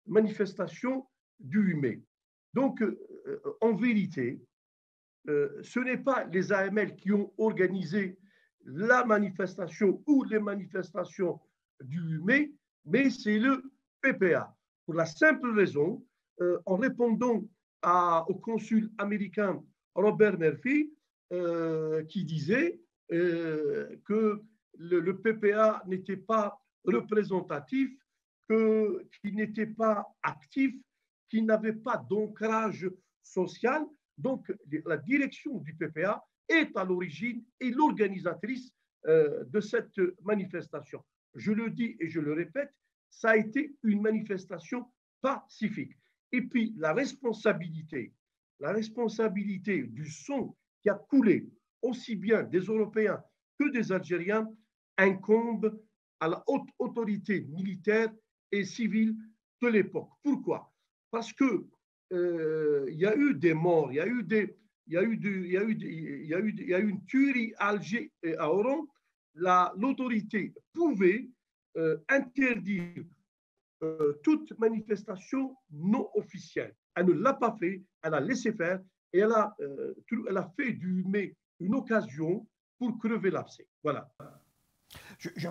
manifestation du 8 mai. Donc, en vérité, ce n'est pas les AML qui ont organisé la manifestation ou les manifestations du 8 mai, mais c'est le PPA. Pour la simple raison, en répondant au consul américain Robert Murphy, qui disait que le PPA n'était pas représentatif, qu'il n'était pas actif, qu'il n'avait pas d'ancrage social. Donc, la direction du PPA est à l'origine et l'organisatrice de cette manifestation. Je le dis et je le répète, ça a été une manifestation pacifique. Et puis, la responsabilité du sang qui a coulé, aussi bien des Européens que des Algériens, incombe à la haute autorité militaire et civile de l'époque. Pourquoi? Parce que il y a eu des morts, il y a eu une tuerie à Alger et à Oran. L'autorité pouvait interdire toute manifestation non officielle. Elle ne l'a pas fait, elle a laissé faire, et elle a fait du mai une occasion pour crever l'abcès. Voilà.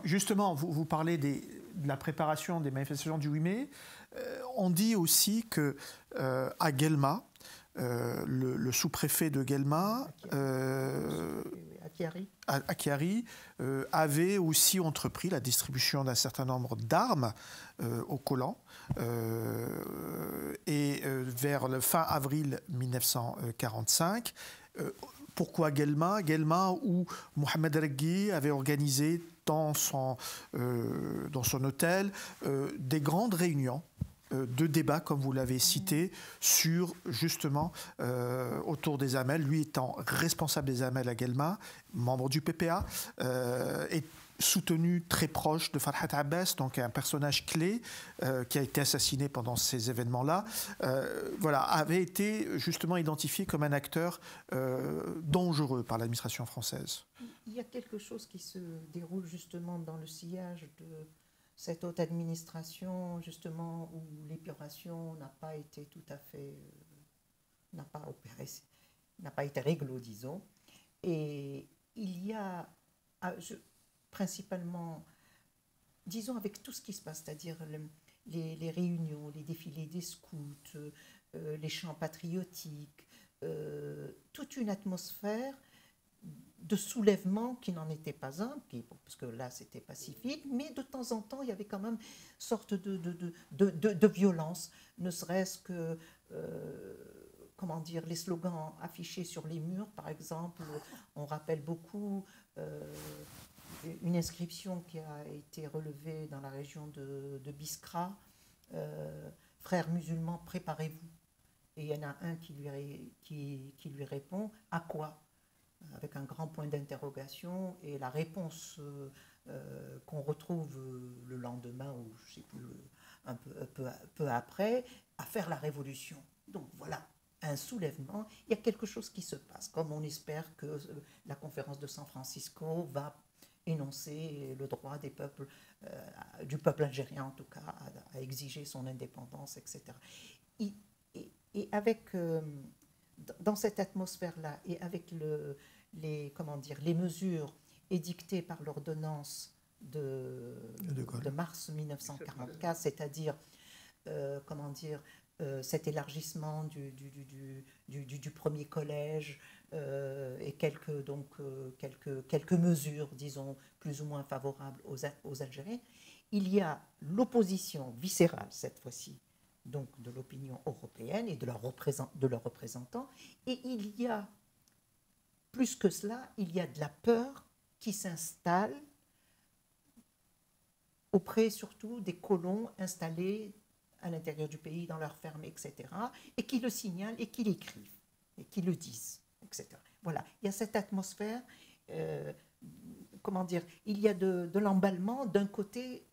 Justement, vous parlez de la préparation des manifestations du 8 mai. On dit aussi qu'à Guelma, le sous-préfet de Guelma, Akiari, avait aussi entrepris la distribution d'un certain nombre d'armes aux collants. Et vers le fin avril 1945, pourquoi Guelma? Guelma, où Mohamed Reggui avait organisé dans son hôtel des grandes réunions de débats, comme vous l'avez cité, sur justement autour des AML, lui étant responsable des AML à Guelma, membre du PPA, et soutenu très proche de Farhat Abbas, donc un personnage clé qui a été assassiné pendant ces événements-là, voilà, avait été justement identifié comme un acteur dangereux par l'administration française. Il y a quelque chose qui se déroule justement dans le sillage de cette haute administration, justement, où l'épuration n'a pas été tout à fait, n'a pas opéré, n'a pas été réglo, disons. Et il y a, principalement, disons, avec tout ce qui se passe, c'est-à-dire les réunions, les défilés des scouts, les chants patriotiques, toute une atmosphère de soulèvement qui n'en était pas un, parce que là c'était pacifique, mais de temps en temps il y avait quand même sorte de violence, ne serait-ce que comment dire, les slogans affichés sur les murs, par exemple. On rappelle beaucoup une inscription qui a été relevée dans la région de Biskra, frères musulmans, préparez-vous. Et il y en a un qui lui répond, à quoi? Avec un grand point d'interrogation, et la réponse qu'on retrouve le lendemain, ou je ne sais plus, un peu après, à faire la révolution. Donc voilà, un soulèvement, il y a quelque chose qui se passe, comme on espère que la conférence de San Francisco va énoncer le droit des peuples, du peuple algérien en tout cas, à exiger son indépendance, etc. Et avec, dans cette atmosphère-là, et avec les mesures édictées par l'ordonnance de mars 1944, c'est-à-dire, cet élargissement du premier collège et quelques mesures, disons, plus ou moins favorables aux Algériens, il y a l'opposition viscérale, cette fois-ci, donc de l'opinion européenne et de leurs représentants, et il y a, plus que cela, il y a de la peur qui s'installe auprès surtout des colons installés à l'intérieur du pays, dans leurs fermes, etc., et qui le signalent et qui l'écrivent, et qui le disent, etc. Voilà, il y a cette atmosphère, il y a de l'emballement d'un côté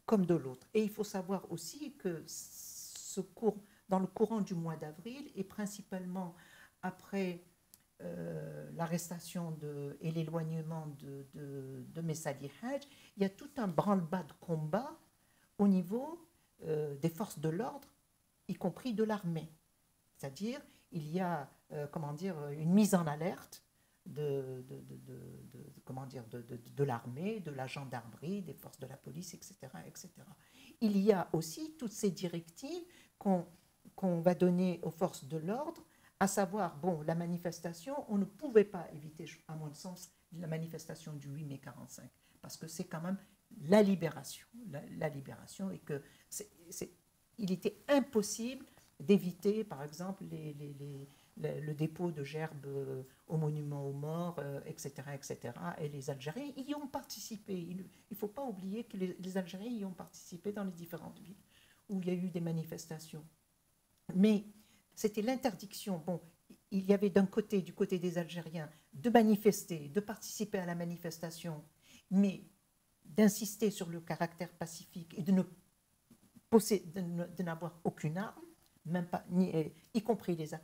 comme de l'autre. Et il faut savoir aussi que dans le courant du mois d'avril, et principalement après l'arrestation et l'éloignement de Messali Hadj, il y a tout un branle-bas de combat au niveau des forces de l'ordre, y compris de l'armée. C'est-à-dire, il y a une mise en alerte de l'armée, de la gendarmerie, des forces de la police, etc., etc. Il y a aussi toutes ces directives qu'on va donner aux forces de l'ordre, à savoir, la manifestation, on ne pouvait pas éviter, à mon sens, la manifestation du 8 mai 45, parce que c'est quand même la libération, et que il était impossible d'éviter, par exemple, le dépôt de gerbes au monument aux morts, etc., etc. Et les Algériens y ont participé. Il ne faut pas oublier que les Algériens y ont participé dans les différentes villes où il y a eu des manifestations. Mais c'était l'interdiction. Il y avait du côté des Algériens, de manifester, de participer à la manifestation, mais d'insister sur le caractère pacifique et de n'avoir aucune arme, même pas, y compris les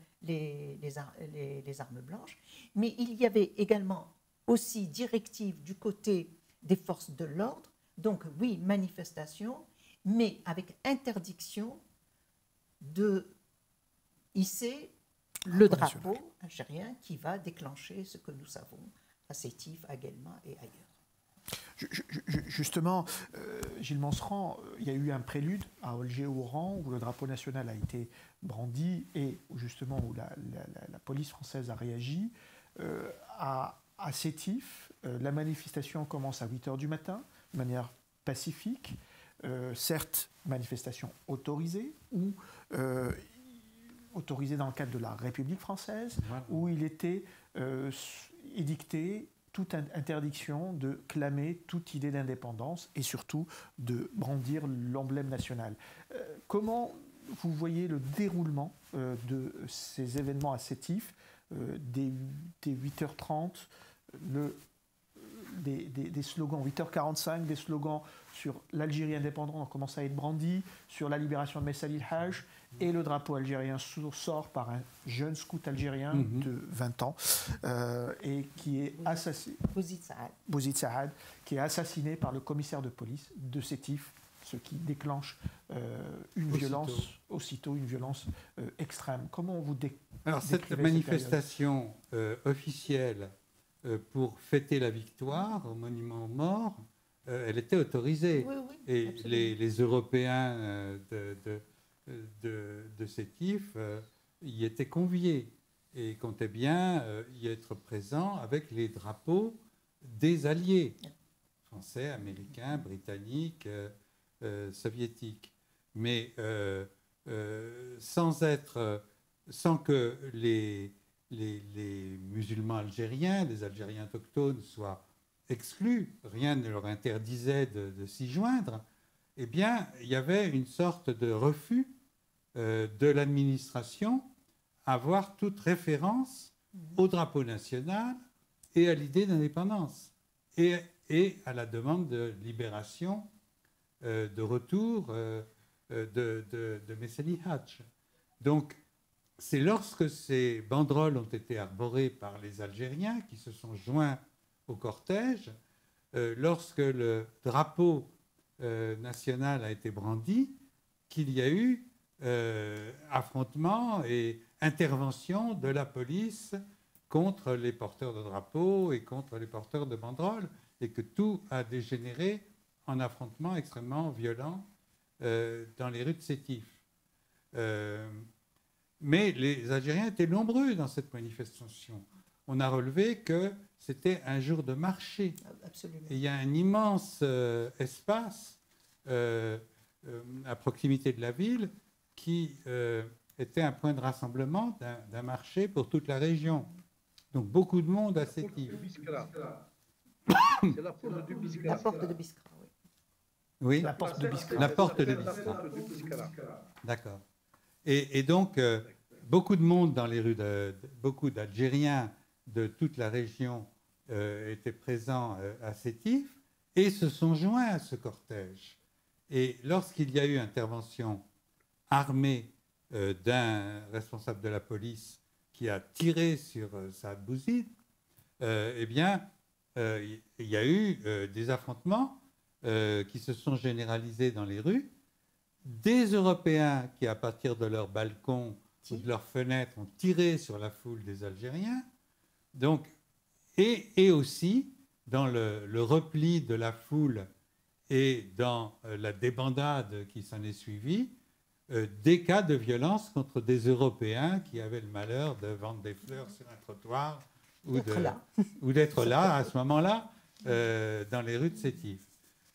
armes blanches. Mais il y avait également aussi directive du côté des forces de l'ordre, donc oui, manifestation, mais avec interdiction de hisser le drapeau algérien qui va déclencher ce que nous savons à Sétif, à Guelma et ailleurs. Justement, Gilles Manserand, il y a eu un prélude à Alger-Oran où le drapeau national a été brandi et justement où la police française a réagi. À Sétif, la manifestation commence à 8h du matin, de manière pacifique. Certes, manifestation autorisée ou autorisée dans le cadre de la République française, où il était édicté toute interdiction de clamer toute idée d'indépendance et surtout de brandir l'emblème national. Comment vous voyez le déroulement de ces événements à Sétif, dès 8h30, des slogans, 8h45, des slogans sur l'Algérie indépendante ont commencé à être brandis, sur la libération de Messali Hadj, et le drapeau algérien sort par un jeune scout algérien de 20 ans et qui est assassiné, Bouzid Saad, qui est assassiné par le commissaire de police de Sétif ce qui déclenche aussitôt une violence extrême. Comment vous Alors cette manifestation officielle pour fêter la victoire au monument aux morts, elle était autorisée. Oui, et les Européens de Sétif y étaient conviés et comptaient bien y être présents avec les drapeaux des alliés, français, américains, britanniques, soviétiques. Mais sans que les musulmans algériens, les Algériens autochtones soient exclus, rien ne leur interdisait de s'y joindre, eh bien, il y avait une sorte de refus de l'administration à voir toute référence au drapeau national et à l'idée d'indépendance et à la demande de libération, de retour de Messali Hadj. Donc, c'est lorsque ces banderoles ont été arborées par les Algériens qui se sont joints au cortège, lorsque le drapeau national a été brandi, qu'il y a eu affrontement et intervention de la police contre les porteurs de drapeaux et contre les porteurs de banderoles, et que tout a dégénéré en affrontement extrêmement violent dans les rues de Sétif. Mais les Algériens étaient nombreux dans cette manifestation. On a relevé que c'était un jour de marché. Absolument. Et il y a un immense espace à proximité de la ville qui était un point de rassemblement d'un marché pour toute la région. Donc beaucoup de monde à Sétif. C'est la porte de Biskra. La porte de Biskra, oui. Oui, La porte de Biskra. la porte de Biskra. D'accord. Et donc, beaucoup de monde dans les rues, beaucoup d'Algériens de toute la région étaient présents à Sétif et se sont joints à ce cortège. Et lorsqu'il y a eu intervention armée d'un responsable de la police qui a tiré sur Saad Bouzid, eh bien, il y a eu des affrontements qui se sont généralisés dans les rues. Des Européens qui, à partir de leurs balcons ou de leurs fenêtres, ont tiré sur la foule des Algériens. Donc, et aussi, dans le repli de la foule et dans la débandade qui s'en est suivie, des cas de violence contre des Européens qui avaient le malheur de vendre des fleurs sur un trottoir ou d'être là à ce moment-là dans les rues de Sétif.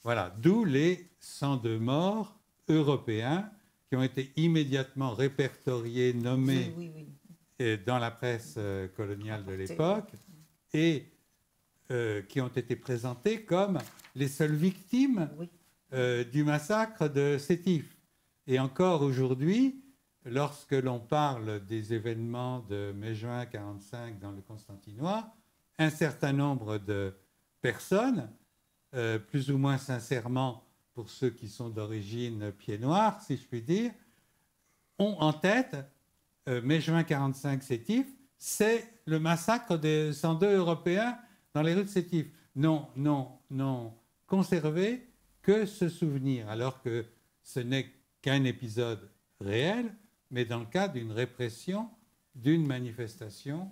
Voilà, d'où les 102 morts européens qui ont été immédiatement répertoriés, nommés dans la presse coloniale de l'époque et qui ont été présentés comme les seules victimes du massacre de Sétif. Et encore aujourd'hui, lorsque l'on parle des événements de mai-juin 1945 dans le Constantinois, un certain nombre de personnes, plus ou moins sincèrement pour ceux qui sont d'origine pied noir, si je puis dire, ont en tête mai-juin 1945 Sétif, c'est le massacre des 102 Européens dans les rues de Sétif. Non conservé que ce souvenir, alors que ce n'est qu'un épisode réel, mais dans le cadre d'une répression, d'une manifestation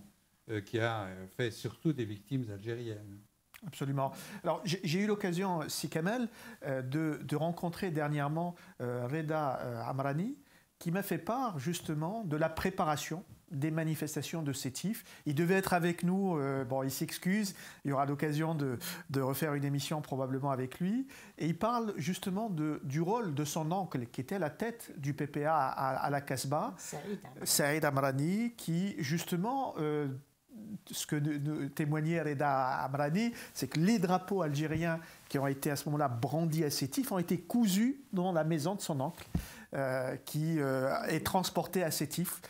qui a fait surtout des victimes algériennes. Absolument. Alors, j'ai eu l'occasion, Si Kamel, de rencontrer dernièrement Reda Amrani, qui m'a fait part justement de la préparation des manifestations de Sétif. Il devait être avec nous, bon, il s'excuse, il y aura l'occasion de refaire une émission probablement avec lui, et il parle justement du rôle de son oncle, qui était la tête du PPA à la Casbah, Saïd Amrani, qui justement... ce que témoignait Reda Amrani, c'est que les drapeaux algériens qui ont été à ce moment-là brandis à Sétif ont été cousus dans la maison de son oncle, qui est transporté à Sétif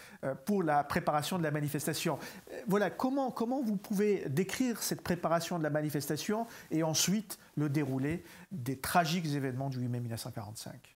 pour la préparation de la manifestation. Voilà, comment vous pouvez décrire cette préparation de la manifestation et ensuite le déroulé des tragiques événements du 8 mai 1945 ?